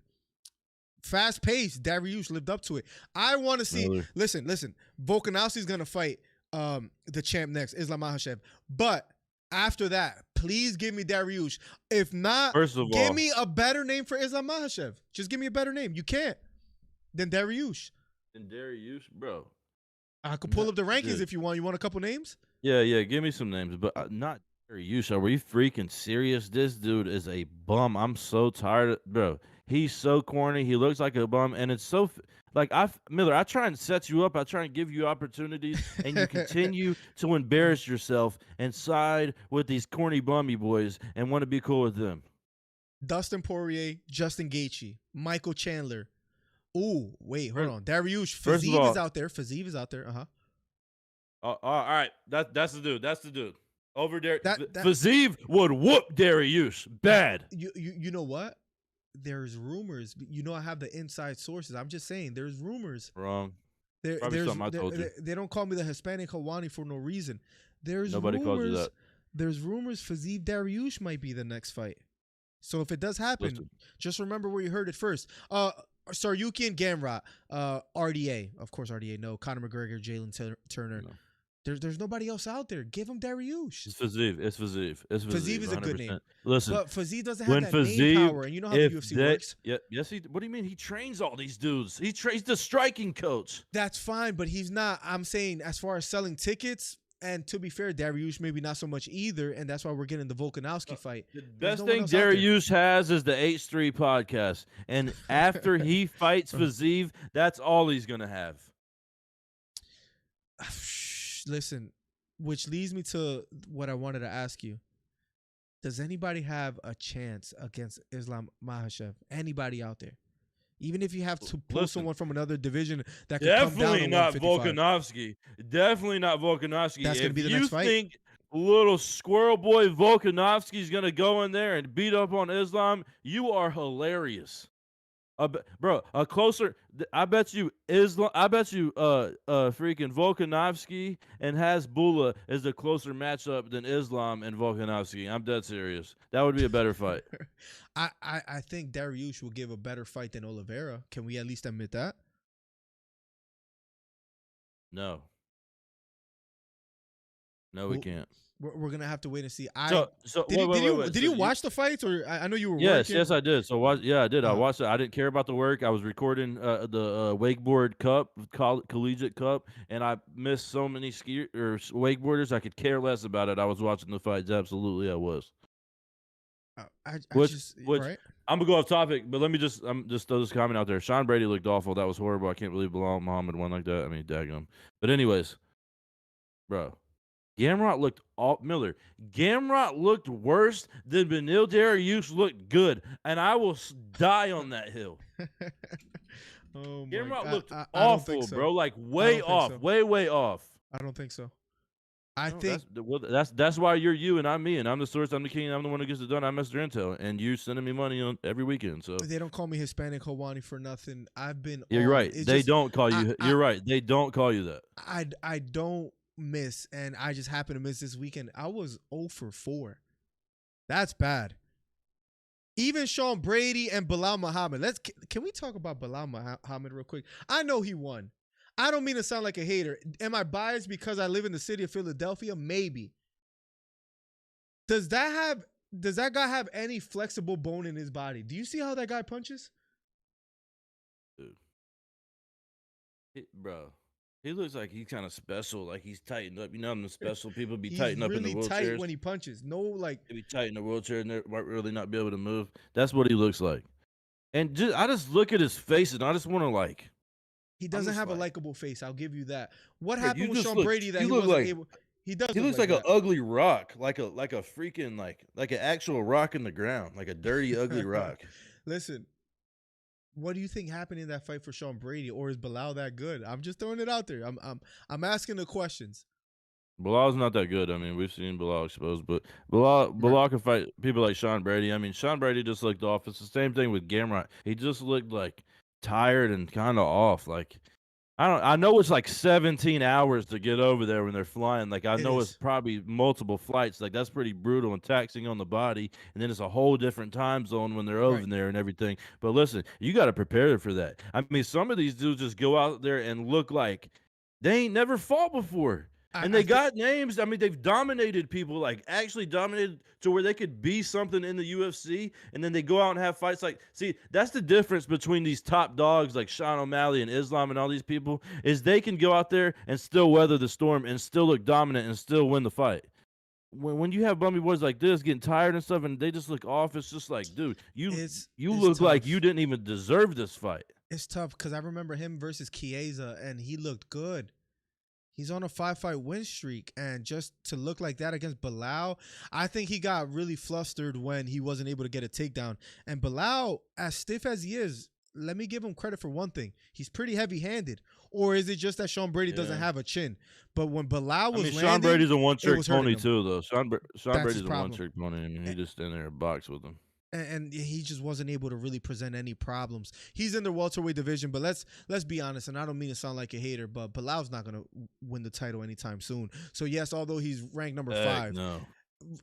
S1: Fast paced. Dariush lived up to it. I want to see. Listen. Volkanovski's gonna fight the champ next, Islam Makhachev. But after that, please give me Dariush. If not, give me a better name for Islam Makhachev. Just give me a better name. You can't. Then Dariush.
S2: Bro.
S1: I could pull up the rankings if you want. You want a couple names?
S2: Yeah. Give me some names, but not Dariush. Are we freaking serious? This dude is a bum. I'm so tired, bro. He's so corny. He looks like a bum, and it's so like Miller. I try and set you up. I try and give you opportunities, and you continue to embarrass yourself and side with these corny bummy boys and want to be cool with them.
S1: Dustin Poirier, Justin Gaethje, Michael Chandler. Ooh, wait, hold on. Dariush Fiziev is out there. Fiziev is out there.
S2: All right, that's the dude. That's the dude over there. Fiziev would whoop Dariush bad.
S1: You know what? There's rumors. You know I have the inside sources. I'm just saying there's rumors.
S2: Wrong. Probably something I told you.
S1: They don't call me the Hispanic Hawani for no reason.
S2: Nobody calls you that.
S1: There's rumors Fiziev Dariush might be the next fight. So if it does happen, just remember where you heard it first. Saryukian Gamrot, RDA. Of course, RDA. No. Conor McGregor, Jalen Turner. There's nobody else out there. Give him Dariush.
S2: It's Fiziev. It's Fiziev. It's
S1: Fiziev
S2: Fiziev.
S1: is a good name.
S2: 100%. Listen,
S1: But Fiziev doesn't have
S2: when
S1: that name
S2: Fiziev,
S1: power, and you know how the UFC works.
S2: Yes, what do you mean? He trains all these dudes. He's the striking coach.
S1: That's fine, but he's not. I'm saying as far as selling tickets, and to be fair, Dariush maybe not so much either, and that's why we're getting the Volkanovski fight.
S2: The best thing Dariush has is the H3 podcast, and after he fights Fiziev, that's all he's gonna have.
S1: Listen, which leads me to what I wanted to ask you. Does anybody have a chance against Islam Makhachev? Anybody out there? Even if you have to pull someone from another division that could come down to 155.
S2: Definitely not Volkanovski.
S1: That's going to be the next fight?
S2: If you think little squirrel boy Volkanovski is going to go in there and beat up on Islam, you are hilarious. Bro, a closer. I bet you freaking Volkanovski and Hasbulla is a closer matchup than Islam and Volkanovski. I'm dead serious. That would be a better fight.
S1: I think Dariush will give a better fight than Oliveira. Can we at least admit that?
S2: No, we can't.
S1: We're gonna have to wait and see. Did you watch the fights, or I know you were working?
S2: Yes, I did. So I did. I watched it. I didn't care about the work. I was recording the wakeboard cup, collegiate cup, and I missed so many wakeboarders. I could care less about it. I was watching the fights. Absolutely, I was.
S1: Right?
S2: I'm gonna go off topic, but let me just throw this comment out there. Sean Brady looked awful. That was horrible. I can't believe Bilal Muhammad won like that. I mean, dagging him. But anyways, bro. Gamrot looked Gamrot looked worse than Beneil Dariush looked good, and I will die on that hill. Gamrot looked awful, so. Bro. Like way off, so. way off.
S1: I don't think so. I think
S2: that's why you're you and I'm me, and I'm the source. I'm the king. I'm the one who gets it done. I'm Mr. Intel, and you sending me money on every weekend. So
S1: they don't call me Hispanic Hawani for nothing. I've been.
S2: You're right. They don't call you. You're right. They don't call you that.
S1: I don't miss, and I just happened to miss this weekend. I was 0 for 4. That's bad. Even Sean Brady and Bilal Muhammad. Can we talk about Bilal Muhammad real quick? I know he won. I don't mean to sound like a hater. Am I biased because I live in the city of Philadelphia? Maybe. Does that guy have any flexible bone in his body? Do you see how that guy punches?
S2: Dude. Bro. He looks like he's kind of special, like he's tightened up. You know, the special people be tightened up in the wheelchairs. He's really tight when
S1: he punches. No, like
S2: he be tight in the wheelchair and they might really not be able to move. That's what he looks like. And I just look at his face and I just want to like.
S1: He doesn't have a likable face. I'll give you that. What happened with Sean Brady that he wasn't able? He does.
S2: He looks like an ugly rock, like a freaking like an actual rock in the ground, like a dirty, ugly rock.
S1: Listen. What do you think happened in that fight for Sean Brady, or is Bilal that good? I'm just throwing it out there. I'm asking the questions.
S2: Bilal's not that good. I mean, we've seen Bilal exposed, but Bilal can fight people like Sean Brady. I mean, Sean Brady just looked off. It's the same thing with Gamrot. He just looked like tired and kind of off. Like I know it's like 17 hours to get over there when they're flying. Like I know it's probably multiple flights. Like that's pretty brutal and taxing on the body. And then it's a whole different time zone when they're over there and everything. But listen, you got to prepare for that. I mean, some of these dudes just go out there and look like they ain't never fought before. And they got names. I mean, they've dominated people, like actually dominated to where they could be something in the UFC. And then they go out and have fights. Like, see, that's the difference between these top dogs like Sean O'Malley and Islam and all these people is they can go out there and still weather the storm and still look dominant and still win the fight. When you have bummy boys like this getting tired and stuff and they just look off, it's just like, dude, you look tough. Like you didn't even deserve this fight.
S1: It's tough because I remember him versus Chiesa and he looked good. He's on a 5-fight win streak, and just to look like that against Bilal, I think he got really flustered when he wasn't able to get a takedown. And Bilal, as stiff as he is, let me give him credit for one thing. He's pretty heavy-handed. Or is it just that Sean Brady doesn't have a chin? But when Bilal was landing,
S2: Sean Brady's a one-trick pony too, though. Sean Brady's a one-trick pony. I mean, he just in there and box with him.
S1: And he just wasn't able to really present any problems. He's in the welterweight division, but let's be honest, and I don't mean to sound like a hater, but Bilal's not going to win the title anytime soon. So, yes, although he's ranked number 5.
S2: No.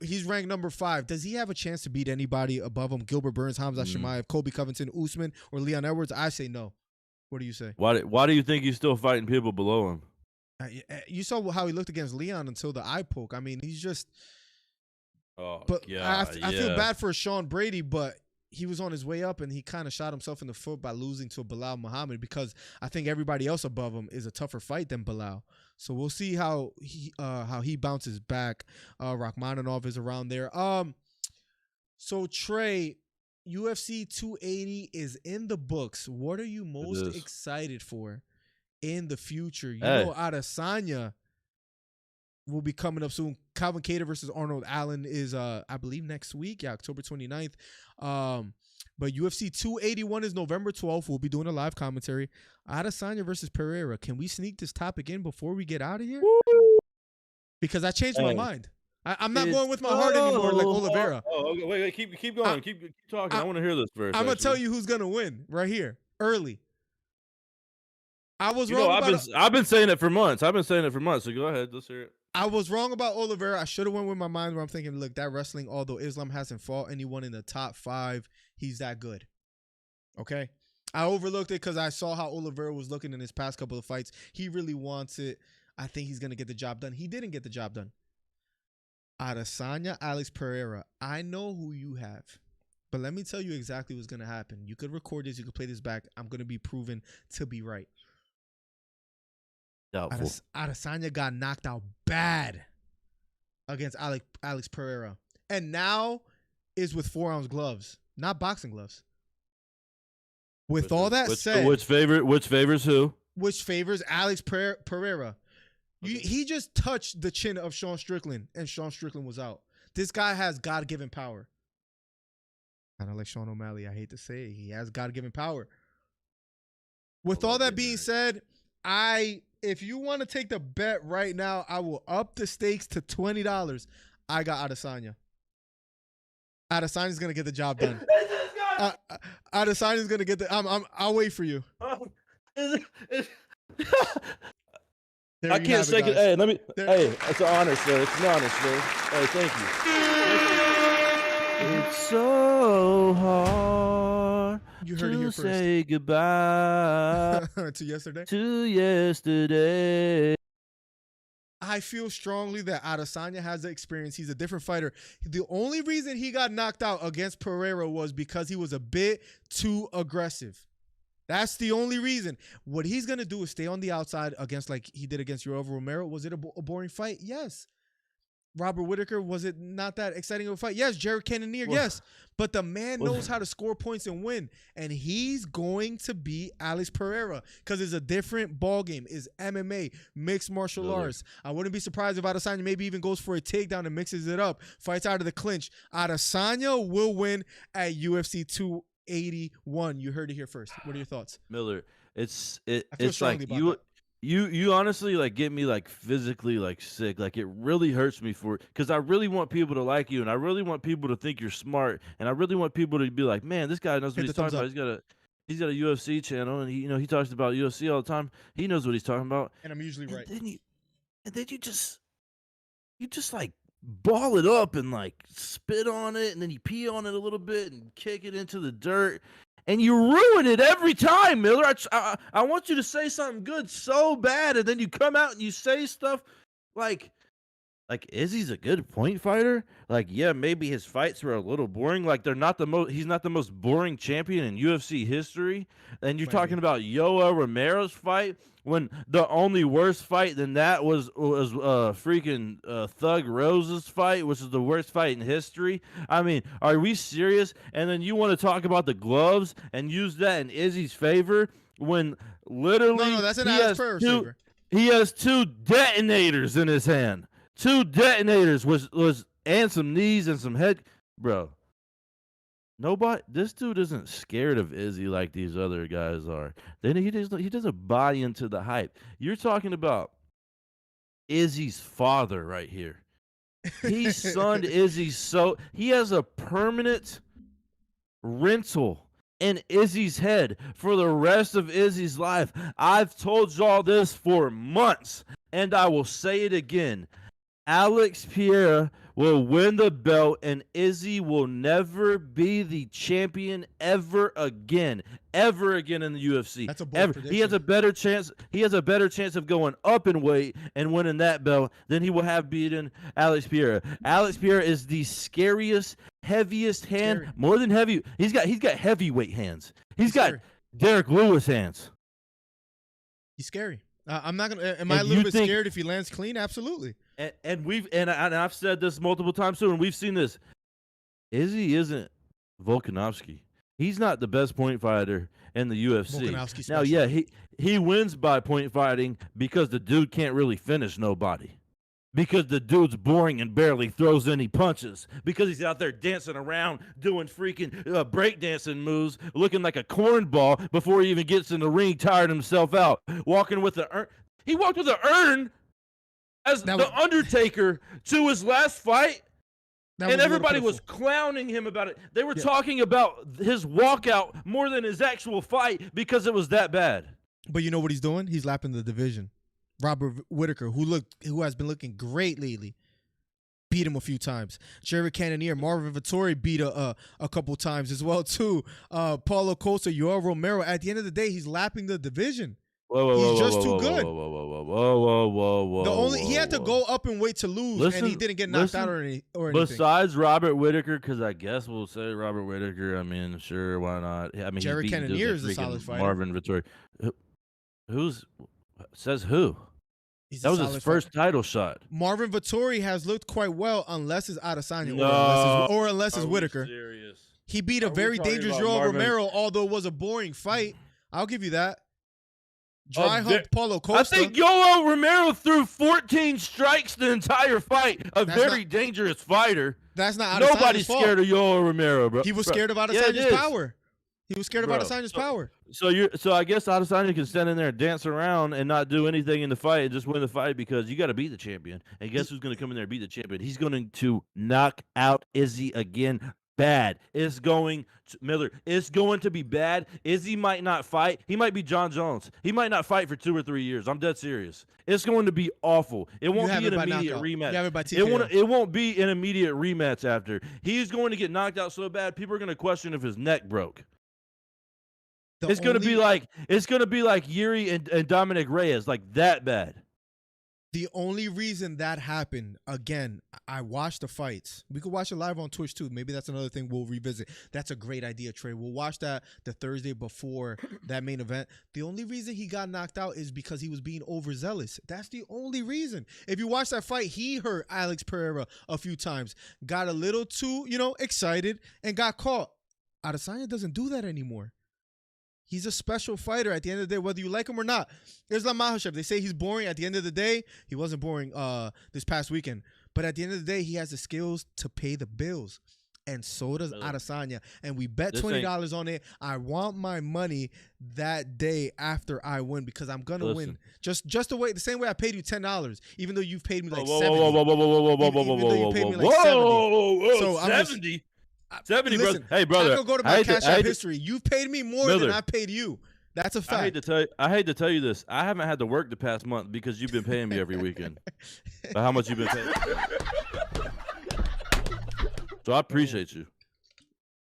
S1: He's ranked number 5. Does he have a chance to beat anybody above him? Gilbert Burns, Hamza Chimaev, Colby Covington, Usman, or Leon Edwards? I say no. What do you say?
S2: Why do you think he's still fighting people below him?
S1: You saw how he looked against Leon until the eye poke. I mean, he's just.
S2: Oh,
S1: But
S2: yeah,
S1: I feel bad for Sean Brady, but he was on his way up and he kind of shot himself in the foot by losing to Bilal Muhammad, because I think everybody else above him is a tougher fight than Bilal. So we'll see how he bounces back. Rachmaninoff is around there. So Trey, UFC 280 is in the books. What are you most excited for in the future? You know, Adesanya will be coming up soon. Calvin Kattar versus Arnold Allen is, I believe, next week. Yeah, October 29th. But UFC 281 is November 12th. We'll be doing a live commentary. Adesanya versus Pereira. Can we sneak this topic in before we get out of here? Woo! Because I changed my mind. I'm not going with my heart anymore like Oliveira.
S2: Oh, okay. Wait, keep going. Keep talking. I want to hear this first.
S1: I'm going to tell you who's going to win right here, early. I was wrong about
S2: I've been saying it for months. So go ahead. Let's hear it.
S1: I was wrong about Oliveira. I should have went with my mind where I'm thinking, look, that wrestling, although Islam hasn't fought anyone in the top 5, he's that good. Okay? I overlooked it because I saw how Oliveira was looking in his past couple of fights. He really wants it. I think he's going to get the job done. He didn't get the job done. Adesanya, Alex Pereira. I know who you have. But let me tell you exactly what's going to happen. You could record this. You could play this back. I'm going to be proven to be right. Adesanya got knocked out bad against Alex Pereira. And now is with 4-ounce gloves, not boxing gloves. With all that said.
S2: Which favors who?
S1: Which favors Alex Pereira.
S2: Okay.
S1: He just touched the chin of Sean Strickland, and Sean Strickland was out. This guy has God-given power. Kind of like Sean O'Malley, I hate to say it. He has God-given power. With all that being said, if you want to take the bet right now, I will up the stakes to $20. I got Adesanya. Adesanya's gonna get the job done. Adesanya's gonna get the. I'll wait for you.
S2: I can't shake it. Hey, Hey, it's an honor, sir. It's an honor, sir. Hey, thank you. It's so hard.
S1: You heard it here
S2: first. Say goodbye
S1: to yesterday.
S2: To yesterday.
S1: I feel strongly that Adesanya has the experience. He's a different fighter. The only reason he got knocked out against Pereira was because he was a bit too aggressive. That's the only reason. What he's going to do is stay on the outside against, like he did against Yoel Romero. Was it a boring fight? Yes. Robert Whittaker, was it not that exciting of a fight? Yes. Jared Cannonier, yes. But the man knows how to score points and win. And he's going to beat Alex Pereira because it's a different ballgame. It's MMA, mixed martial arts. I wouldn't be surprised if Adesanya maybe even goes for a takedown and mixes it up, fights out of the clinch. Adesanya will win at UFC 281. You heard it here first. What are your thoughts?
S2: Miller, it's like you honestly like get me like physically like sick. Like it really hurts me because I really want people to like you, and I really want people to think you're smart, and I really want people to be like, man, this guy knows what he's talking about. He's got a UFC channel, and he talks about UFC all the time. He knows what he's talking about.
S1: And I'm usually right.
S2: And then you just like ball it up and like spit on it, and then you pee on it a little bit and kick it into the dirt. And you ruin it every time, Miller. I want you to say something good so bad, and then you come out and you say stuff like Izzy's a good point fighter. Like, yeah, maybe his fights were a little boring. Like he's not the most boring champion in UFC history. And you're talking about Yoel Romero's fight when the only worse fight than that was freaking Thug Rose's fight, which is the worst fight in history. I mean, are we serious? And then you want to talk about the gloves and use that in Izzy's favor when literally
S1: no, that's an Alex Pereira favor.
S2: He has 2 detonators in his hand. 2 detonators was and some knees and some head, bro. This dude isn't scared of Izzy like these other guys are. Then he doesn't buy into the hype. You're talking about Izzy's father right here. He sunned Izzy, so he has a permanent rental in Izzy's head for the rest of Izzy's life. I've told y'all this for months, and I will say it again. Alex Pereira will win the belt, and Izzy will never be the champion ever again in the UFC.
S1: That's a bold prediction.
S2: He has a better chance. He has a better chance of going up in weight and winning that belt than he will have beaten Alex Pereira. Alex Pereira is the scariest, heaviest hand,
S1: Scary.
S2: more than heavy. He's got heavyweight hands. He's got
S1: scary.
S2: Derek Lewis hands.
S1: He's scary. I'm not gonna. Am I a little bit scared if he lands clean? Absolutely.
S2: And I've said this multiple times too, and we've seen this. Izzy isn't Volkanovski. He's not the best point fighter in the UFC. Now, yeah, he wins by point fighting because the dude can't really finish nobody. Because the dude's boring and barely throws any punches. Because he's out there dancing around, doing freaking breakdancing moves, looking like a cornball before he even gets in the ring, tired himself out. Walking with the urn. He walked with an urn as the Undertaker to his last fight. And everybody was clowning him about it. They were talking about his walkout more than his actual fight because it was that bad.
S1: But you know what he's doing? He's lapping the division. Robert Whittaker, who has been looking great lately, beat him a few times. Jared Cannonier, Marvin Vettori beat a couple times as well too. Paulo Costa, Yoel Romero. At the end of the day, he's lapping the division. He's just too good. He had to go up in weight to lose, and he didn't get knocked out or anything.
S2: Besides Robert Whittaker, because I guess we'll say Robert Whittaker. I mean, sure, why not? I mean,
S1: Jared Cannonier is a solid fighter.
S2: Marvin Vettori, says who? That was his first title shot.
S1: Marvin Vettori has looked quite well, unless it's Adesanya or unless it's Whittaker.
S2: Serious?
S1: He beat a very dangerous Yoel Romero, although it was a boring fight. I'll give you that. Dry hump Paulo Costa.
S2: I think Yoel Romero threw 14 strikes the entire fight. Very dangerous fighter.
S1: That's not Adesanya's
S2: Nobody's
S1: fault.
S2: scared of Yoel Romero, bro.
S1: He was scared of Adesanya's power. He was scared of Adesanya's power.
S2: So I guess Adesanya can stand in there and dance around and not do anything in the fight and just win the fight because you got to beat the champion. And guess who's going to come in there and beat the champion? He's going to knock out Izzy again. Bad. It's going to be bad. Izzy might not fight. He might be John Jones. He might not fight for 2 or 3 years. I'm dead serious. It's going to be awful. It won't be an immediate rematch. It won't be an immediate rematch after. He's going to get knocked out so bad, people are going to question if his neck broke. It's going to be like Yuri and Dominic Reyes, like that bad.
S1: The only reason that happened, again, I watched the fights. We could watch it live on Twitch too. Maybe that's another thing we'll revisit. That's a great idea, Trey. We'll watch that the Thursday before that main event. The only reason he got knocked out is because he was being overzealous. That's the only reason. If you watch that fight, he hurt Alex Pereira a few times. Got a little too, excited and got caught. Adesanya doesn't do that anymore. He's a special fighter at the end of the day, whether you like him or not. There's like Makhachev. They say he's boring. At the end of the day, he wasn't boring this past weekend. But at the end of the day, he has the skills to pay the bills. And so does Adesanya. And we bet $20 on it. I want my money that day after I win because I'm going to win. Just the same way I paid you $10, even though you've paid me like $70. Even though you paid me like $70. So I'm 70?
S2: 70,
S1: listen,
S2: hey, brother.
S1: I can go to my Cash App history. You've paid me more than I paid you. That's a fact.
S2: I hate to tell you this. I haven't had to work the past month because you've been paying me every weekend. But how much you've been paying? So I appreciate you.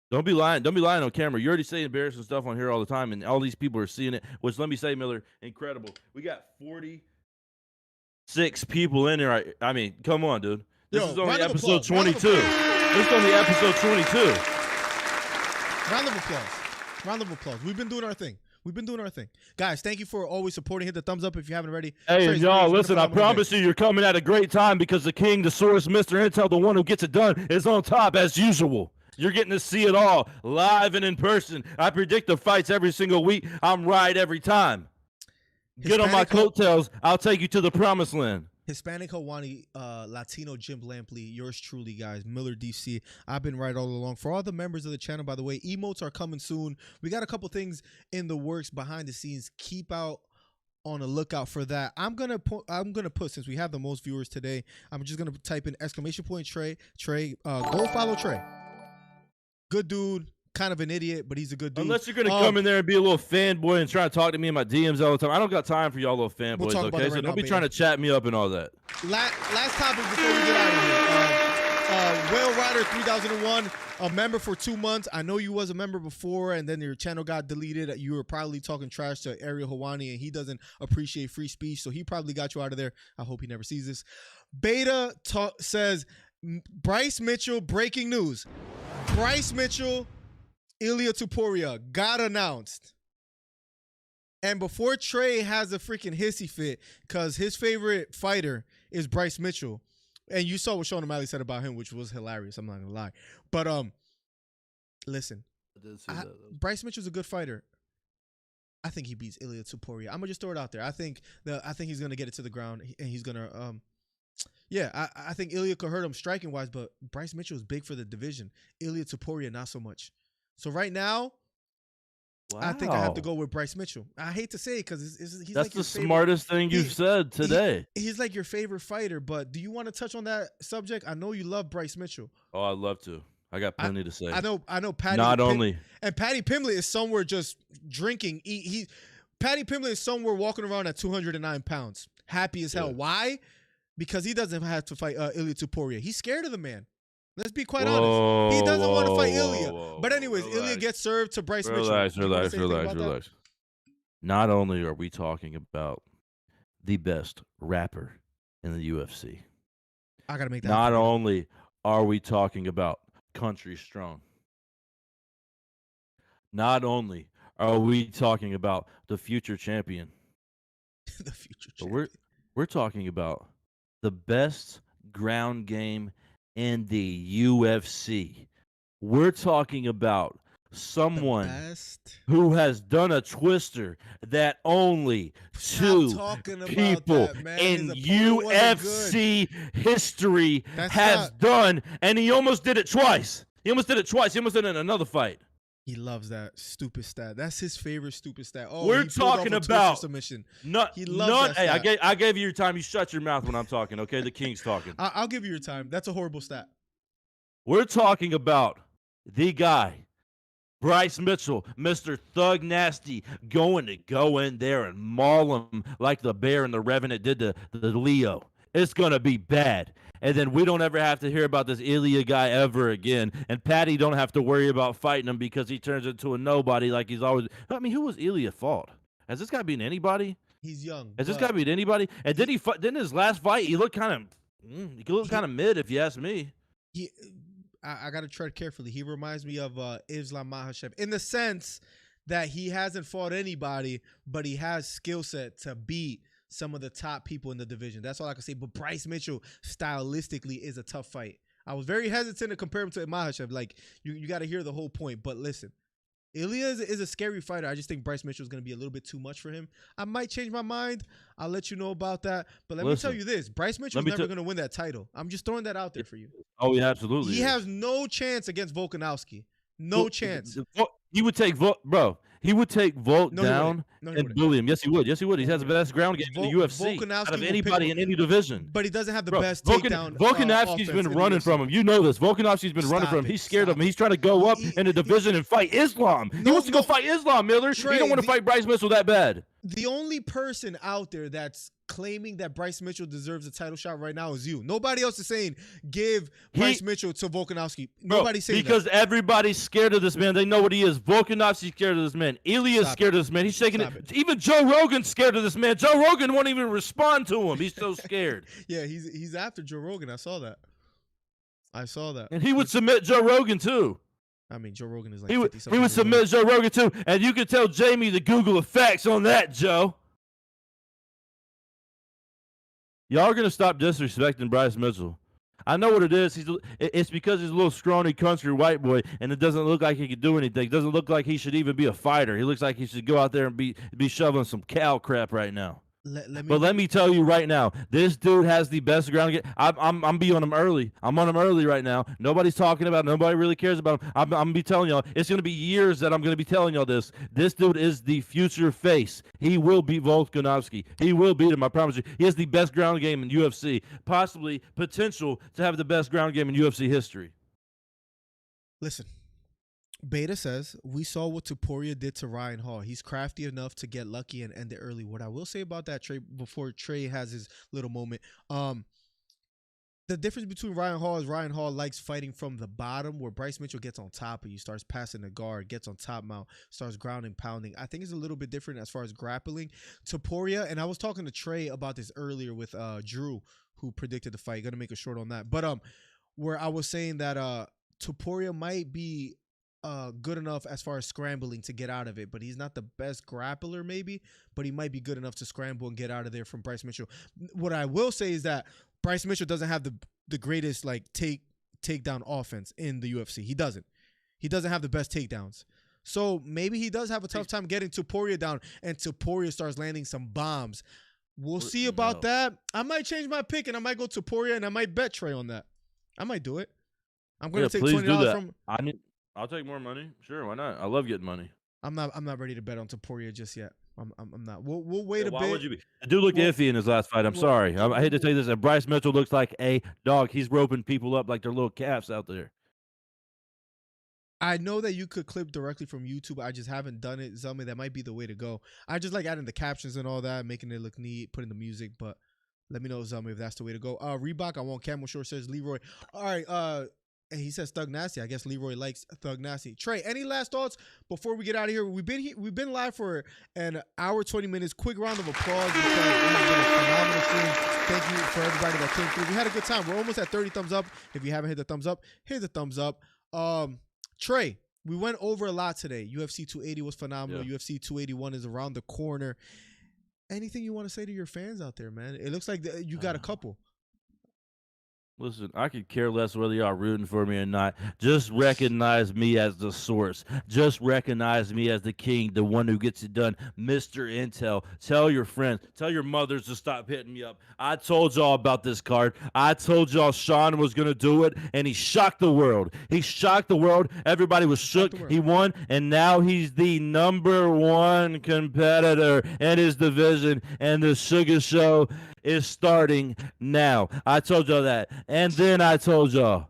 S2: Don't be lying. Don't be lying on camera. You already say embarrassing stuff on here all the time, and all these people are seeing it. Which, let me say, Miller, incredible. We got 46 people in there. I mean, come on, dude. This is only episode 22. This is only episode 22.
S1: Round of applause. Round of applause. We've been doing our thing. Guys, thank you for always supporting. Hit the thumbs up if you haven't already.
S2: Hey, y'all, listen, I promise you're coming at a great time because the king, the source, Mr. Intel, the one who gets it done, is on top as usual. You're getting to see it all live and in person. I predict the fights every single week. I'm right every time. Get on my coattails. I'll take you to the promised land.
S1: Hispanic, Hawaiian, Latino, Jim Lampley, yours truly, guys, MillerDC. I've been right all along. For all the members of the channel, by the way, emotes are coming soon. We got a couple things in the works behind the scenes. Keep out on a lookout for that. I'm gonna put since we have the most viewers today. I'm just gonna type in !Trey. Go follow Trey. Good dude. Kind of an idiot, but he's a good dude.
S2: Unless you're gonna come in there and be a little fanboy and try to talk to me in my DMs all the time. I don't got time for y'all little fanboys, okay? So don't be trying to chat me up and all that.
S1: last topic before we get out of here. Whale Rider 3001, a member for 2 months. I know you was a member before, and then your channel got deleted. You were probably talking trash to Ariel Hawani, and he doesn't appreciate free speech, so he probably got you out of there. I hope he never sees this. Beta says, Bryce Mitchell, breaking news. Bryce Mitchell, Ilia Topuria got announced. And before Trey has a freaking hissy fit, because his favorite fighter is Bryce Mitchell, and you saw what Sean O'Malley said about him, which was hilarious. I'm not gonna lie, but listen, Bryce Mitchell's a good fighter. I think he beats Ilia Topuria. I'm gonna just throw it out there. I think he's gonna get it to the ground, and he's gonna I think Ilia could hurt him striking wise, but Bryce Mitchell is big for the division. Ilia Topuria not so much. So right now. Wow. I think I have to go with Bryce Mitchell. I hate to say it because he's
S2: that's
S1: like
S2: the smartest thing you've said today.
S1: He's like your favorite fighter, but do you want to touch on that subject? I know you love Bryce Mitchell.
S2: Oh, I'd love to. I got plenty to say.
S1: I know. Patty. And Patty Pimblett is somewhere just drinking. Patty Pimblett is somewhere walking around at 209 pounds, happy as hell. Why? Because he doesn't have to fight Ilia Topuria. He's scared of the man. Let's be quite honest. He doesn't want to fight Ilia. But anyways, Ilia gets served to Bryce Mitchell.
S2: Relax. Not only are we talking about the best rapper in the UFC,
S1: I gotta make that.
S2: Not only are we talking about Country Strong, not only are we talking about the future champion,
S1: the future champion,
S2: but we're talking about the best ground game in the UFC. We're talking about someone who has done a twister that only two people in UFC history has done, and he almost did it twice. He almost did it in another fight.
S1: He loves that stupid stat. That's his favorite stupid stat. Oh,
S2: we're talking about
S1: submission.
S2: He loves that stat. I gave you your time. You shut your mouth when I'm talking, okay? The King's talking.
S1: I'll give you your time. That's a horrible stat.
S2: We're talking about the guy, Bryce Mitchell, Mr. Thug Nasty, going to go in there and maul him like the Bear and the Revenant did to the Leo. It's going to be bad. And then we don't ever have to hear about this Ilia guy ever again. And Patty don't have to worry about fighting him because he turns into a nobody like he's always. I mean, who was Ilia fought? Has this guy beaten anybody?
S1: He's young.
S2: Has this guy beaten anybody? And didn't his last fight, he looked kind of mid, if you ask me.
S1: I got to tread carefully. He reminds me of Islam Makhachev in the sense that he hasn't fought anybody, but he has skill set to beat some of the top people in the division. That's all I can say. But Bryce Mitchell, stylistically, is a tough fight. I was very hesitant to compare him to Makhachev. Like, you got to hear the whole point. But listen, Ilia is a scary fighter. I just think Bryce Mitchell is going to be a little bit too much for him. I might change my mind. I'll let you know about that. But let me tell you this. Bryce Mitchell is never going to win that title. I'm just throwing that out there for you.
S2: Oh, yeah, absolutely.
S1: He has no chance against Volkanovski. No chance.
S2: He would take bro. He would take Volk down and bully him. Yes, he would. He has the best ground game in the UFC out of anybody in any division.
S1: But he doesn't have the best takedown.
S2: Volkanovski's been running from him. You know this. Volkanovski's been running from him. He's scared of him. He's trying to go up in the division and fight Islam. He wants to go fight Islam, Miller. He don't want to fight Bryce Mitchell that bad.
S1: The only person out there that's claiming that Bryce Mitchell deserves a title shot right now is you. Nobody else is saying give Bryce Mitchell to Volkanovski. Nobody's saying
S2: because everybody's scared of this man. They know what he is. Volkanovski's scared of this man. Ilia's scared of this man. He's shaking it. Even Joe Rogan's scared of this man. Joe Rogan won't even respond to him. He's so scared.
S1: Yeah, he's after Joe Rogan. I saw that. And
S2: he would submit Joe Rogan too.
S1: I mean, Joe Rogan is like
S2: he would submit Joe Rogan too, and you can tell Jamie to Google the facts on that, Joe. Y'all are gonna stop disrespecting Bryce Mitchell. I know what it is. It's because he's a little scrawny country white boy, and it doesn't look like he can do anything. It doesn't look like he should even be a fighter. He looks like he should go out there and be shoveling some cow crap right now. Let me tell you right now, this dude has the best ground game. I'm on him early. I'm on him early right now. Nobody's talking about him. Nobody really cares about him. I'm going to be telling y'all. It's going to be years that I'm going to be telling y'all this. This dude is the future face. He will beat Volkanovski. He will beat him, I promise you. He has the best ground game in UFC. Possibly potential to have the best ground game in UFC history.
S1: Listen, Beta says, we saw what Topuria did to Ryan Hall. He's crafty enough to get lucky and end it early. What I will say about that, Trey, before Trey has his little moment, the difference between Ryan Hall is Ryan Hall likes fighting from the bottom, where Bryce Mitchell gets on top of you, starts passing the guard, gets on top mount, starts grounding, pounding. I think it's a little bit different as far as grappling. Topuria, and I was talking to Trey about this earlier with Drew, who predicted the fight. Gonna make a short on that. But where I was saying that Topuria might be good enough as far as scrambling to get out of it, but he's not the best grappler maybe, but he might be good enough to scramble and get out of there from Bryce Mitchell. What I will say is that Bryce Mitchell doesn't have the greatest like takedown offense in the UFC. He doesn't have the best takedowns. So maybe he does have a tough time getting Topuria down, and Topuria starts landing some bombs. We'll see about that. I might change my pick, and I might go Topuria, and I might bet Trey on that. I might do it. I'm going to take $20 from.
S2: I'll take more money. Sure, why not? I love getting money.
S1: I'm not ready to bet on Topuria just yet. I'm not. We'll wait a bit.
S2: Why would you be? The dude looked iffy in his last fight. I'm sorry. I hate to say this. And Bryce Mitchell looks like a dog. He's roping people up like they're little calves out there.
S1: I know that you could clip directly from YouTube. I just haven't done it. Zelmy, that might be the way to go. I just like adding the captions and all that, making it look neat, putting the music. But let me know, Zelmy, if that's the way to go. Reebok, I want Camel Short, says Leroy. All right. And he says Thug Nasty. I guess Leroy likes Thug Nasty. Trey, any last thoughts before we get out of here? We've been live for an hour 20 minutes. Quick round of applause because it has been a phenomenal stream. Thank you for everybody that came through. We had a good time. We're almost at 30 thumbs up. If you haven't hit the thumbs up, hit the thumbs up. Trey, we went over a lot today. UFC 280 was phenomenal. Yeah. UFC 281 is around the corner. Anything you want to say to your fans out there, man? It looks like you got a couple.
S2: Listen, I could care less whether y'all rooting for me or not. Just recognize me as the source. Just recognize me as the king, the one who gets it done. Mr. Intel. Tell your friends. Tell your mothers to stop hitting me up. I told y'all about this card. I told y'all Sean was going to do it, and he shocked the world. He shocked the world. Everybody was shook. He won, and now he's the #1 competitor in his division, and the Sugar Show is starting now. I told y'all that. And then I told y'all,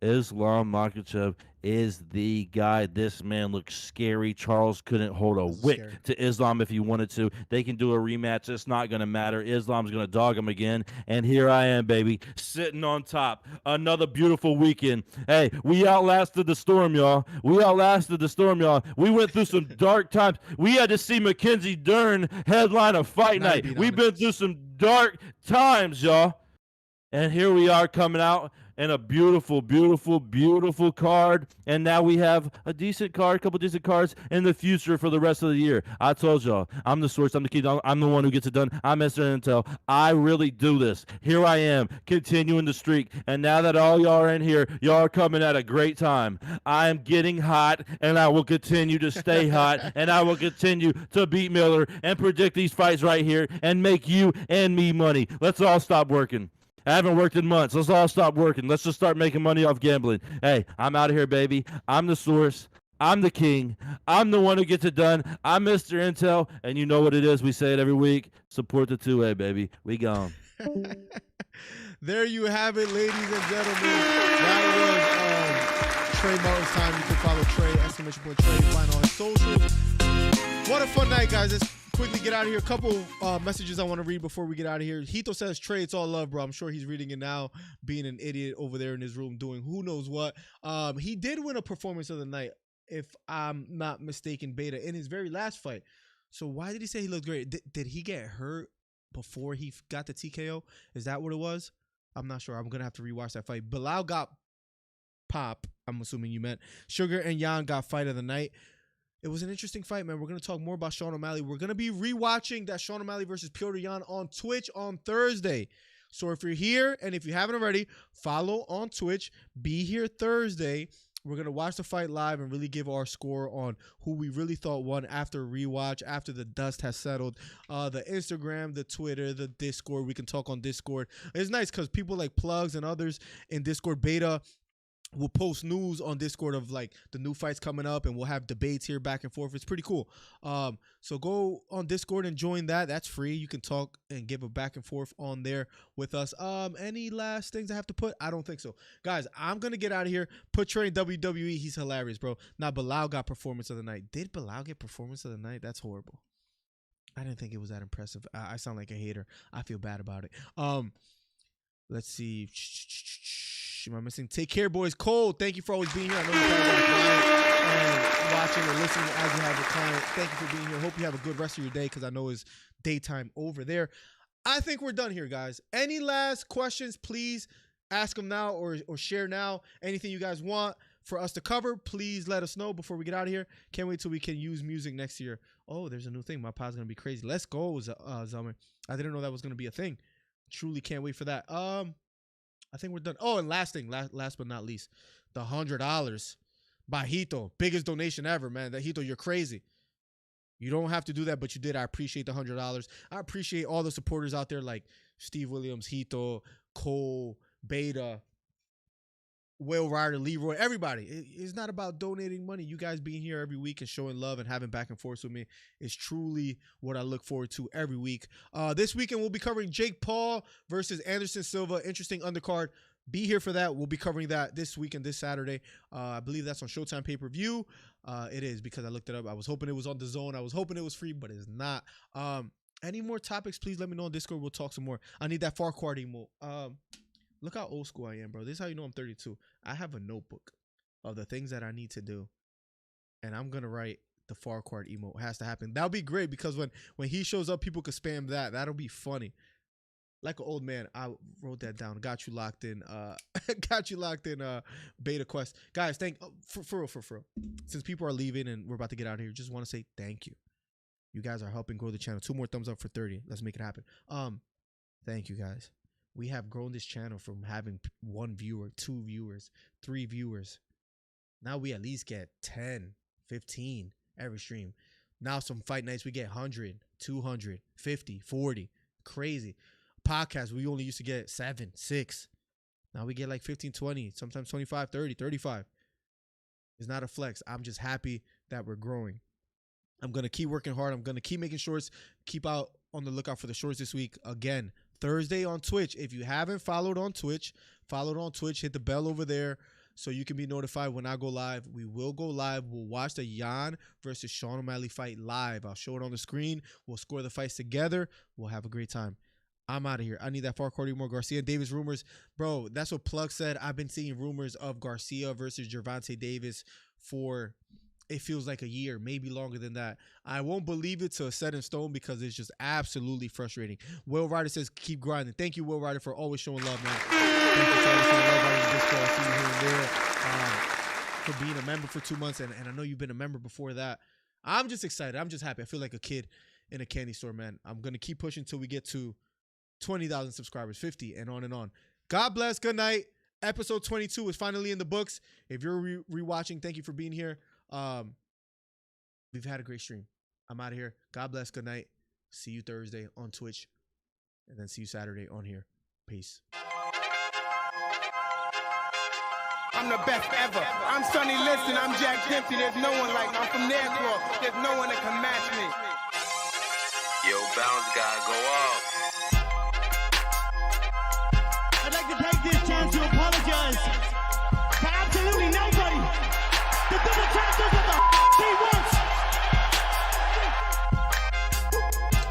S2: Islam Makhachev is the guy. This man looks scary. Charles couldn't hold a wick to Islam if he wanted to. They can do a rematch. It's not going to matter. Islam's going to dog him again. And here I am, baby, sitting on top. Another beautiful weekend. Hey, we outlasted the storm, y'all. We outlasted the storm, y'all. We went through some dark times. We had to see Mackenzie Dern headline a fight night. We've been through some dark times, y'all. And here we are coming out in a beautiful, beautiful, beautiful card. And now we have a decent card, a couple decent cards in the future for the rest of the year. I told y'all, I'm the source, I'm the key, I'm the one who gets it done. I'm Mr. Intel. I really do this. Here I am, continuing the streak. And now that all y'all are in here, y'all are coming at a great time. I am getting hot, and I will continue to stay hot, and I will continue to beat Miller and predict these fights right here and make you and me money. Let's all stop working. I haven't worked in months. Let's all stop working. Let's just start making money off gambling. Hey, I'm out of here, baby. I'm the source. I'm the king. I'm the one who gets it done. I'm Mr. Intel, and you know what it is. We say it every week. Support the 2A, baby. We gone.
S1: There you have it, ladies and gentlemen. That was Trey Martin's time. You can follow Trey, !Trey, find on socials. What a fun night, guys. Let's quickly get out of here. A couple messages I want to read before we get out of here. Hito says, Trey, it's all love, bro. I'm sure he's reading it now, being an idiot over there in his room doing who knows what. He did win a performance of the night, if I'm not mistaken, Beta, in his very last fight. So why did he say he looked great? Did he get hurt before he got the TKO? Is that what it was? I'm not sure. I'm going to have to rewatch that fight. Bilal got pop, I'm assuming you meant. Sugar and Jan got fight of the night. It was an interesting fight, man. We're going to talk more about Sean O'Malley. We're going to be rewatching that Sean O'Malley versus Piotr Jan on Twitch on Thursday. So if you're here, and if you haven't already, follow on Twitch. Be here Thursday. We're going to watch the fight live and really give our score on who we really thought won after rewatch, after the dust has settled. The Instagram, the Twitter, the Discord. We can talk on Discord. It's nice because people like Plugs and others in Discord Beta we'll post news on Discord of like the new fights coming up, and we'll have debates here back and forth. It's pretty cool. So go on Discord and join that. That's free. You can talk and give a back and forth on there with us. Any last things I have to put? I don't think so. Guys, I'm going to get out of here. Put Trey in WWE. He's hilarious, bro. Now, Bilal got performance of the night. Did Bilal get performance of the night? That's horrible. I didn't think it was that impressive. I sound like a hater. I feel bad about it. Let's see. Am I missing? Take care, boys. Cole, thank you for always being here. I know you guys are client and watching or listening as you have a client. Thank you for being here. Hope you have a good rest of your day, because I know it's daytime over there. I think we're done here, guys. Any last questions, please ask them now or share now. Anything you guys want for us to cover, please let us know before we get out of here. Can't wait till we can use music next year. Oh, there's a new thing. My pod's going to be crazy. Let's go, Zelman. I didn't know that was going to be a thing. Truly can't wait for that. I think we're done. Oh, and last thing, last but not least, the $100 by Hito. Biggest donation ever, man. That Hito, you're crazy. You don't have to do that, but you did. I appreciate the $100. I appreciate all the supporters out there like Steve Williams, Hito, Cole, Beta, Will Ryder, Leroy, everybody. It's not about donating money. You guys being here every week and showing love and having back and forth with me is truly what I look forward to every week. This weekend, we'll be covering Jake Paul versus Anderson Silva. Interesting undercard. Be here for that. We'll be covering that this weekend, this Saturday. I believe that's on Showtime pay-per-view. It is, because I looked it up. I was hoping it was on DAZN. I was hoping it was free, but it's not. Any more topics, please let me know on Discord. We'll talk some more. I need that Farquhar emote. Look how old school I am, bro. This is how you know I'm 32. I have a notebook of the things that I need to do, and I'm going to write the Farquhar emote. It has to happen. That'll be great, because when he shows up, people could spam that. That'll be funny. Like an old man, I wrote that down. Got you locked in. Beta Quest. Guys, for real. Since people are leaving and we're about to get out of here, just want to say thank you. You guys are helping grow the channel. 2 more thumbs up for 30. Let's make it happen. Thank you, guys. We have grown this channel from having 1 viewer, 2 viewers, 3 viewers. Now we at least get 10, 15 every stream. Now some fight nights we get 100, 200, 50, 40. Crazy. Podcast, we only used to get 7, 6. Now we get like 15, 20, sometimes 25, 30, 35. It's not a flex. I'm just happy that we're growing. I'm going to keep working hard. I'm going to keep making shorts. Keep out on the lookout for the shorts this week. Again, Thursday on Twitch. If you haven't followed on Twitch, hit the bell over there so you can be notified when I go live. We will go live. We'll watch the Jan versus Sean O'Malley fight live. I'll show it on the screen. We'll score the fights together. We'll have a great time. I'm out of here. I need that Farquhar more. Garcia Davis rumors. Bro, that's what Plug said. I've been seeing rumors of Garcia versus Gervonta Davis for, it feels like a year, maybe longer than that. I won't believe it till it's set in stone, because it's just absolutely frustrating. Will Ryder says, keep grinding. Thank you, Will Ryder, for always showing love, man. Thank you for always showing love right in Discord. I see you here and there. For being a member for 2 months, and I know you've been a member before that. I'm just excited. I'm just happy. I feel like a kid in a candy store, man. I'm going to keep pushing until we get to 20,000 subscribers, 50, and on and on. God bless. Good night. Episode 22 is finally in the books. If you're rewatching, thank you for being here. We've had a great stream. I'm out of here. God bless. Good night. See you Thursday on Twitch, and then see you Saturday on here. Peace.
S3: I'm the best ever. I'm Sonny Liston. I'm Jack Dempsey. There's no one like me. I'm from Nairclaw. There's no one that can match me.
S4: Yo, bounce guy, go off.
S5: I'd like to take this chance to apologize to absolutely nobody. The double champ does what the he wants.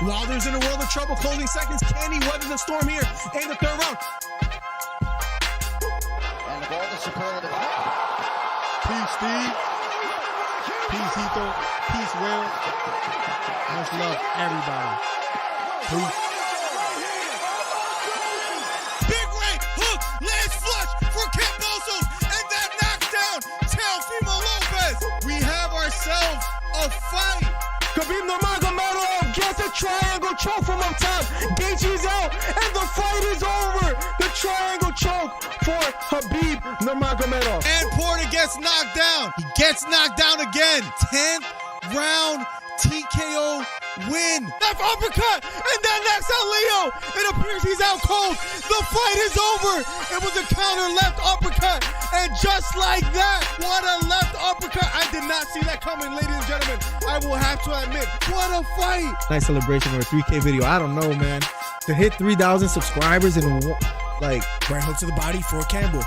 S6: Wilder's in a world of trouble, closing seconds. Can he weather the storm here in the 3rd round?
S5: And the ball is superlative.
S1: Peace, Steve. Peace, Hito. Peace, Will. Much love, everybody. Peace.
S6: Big right hook, lands flush for Cambosos, and that knocks down Teofimo Lopez. We have ourselves a fight.
S3: Khabib Nurmagomedov gets a triangle choke from up top. Gaethje's out, and the fight is over. The triangle choke for Khabib Nurmagomedov.
S6: And Porter gets knocked down. He gets knocked down again. 10th round TKO win. Left uppercut, and then knocks out Leo. It appears he's out cold. The fight is over. It was a counter left uppercut, and just like that, what a left uppercut. I did not see that coming, ladies and gentlemen. I will have to admit, what a fight.
S1: Nice celebration of a 3K video. I don't know, man. To hit 3,000 subscribers in like
S3: Right hook to the body for Campbell.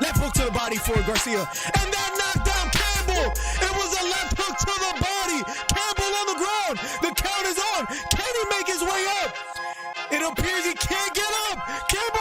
S3: Left hook to the body for Garcia. And that knocked down Campbell. It was a left hook to the body. Campbell on the ground. The count is on. Can he make his way up? It appears he can't get up. Campbell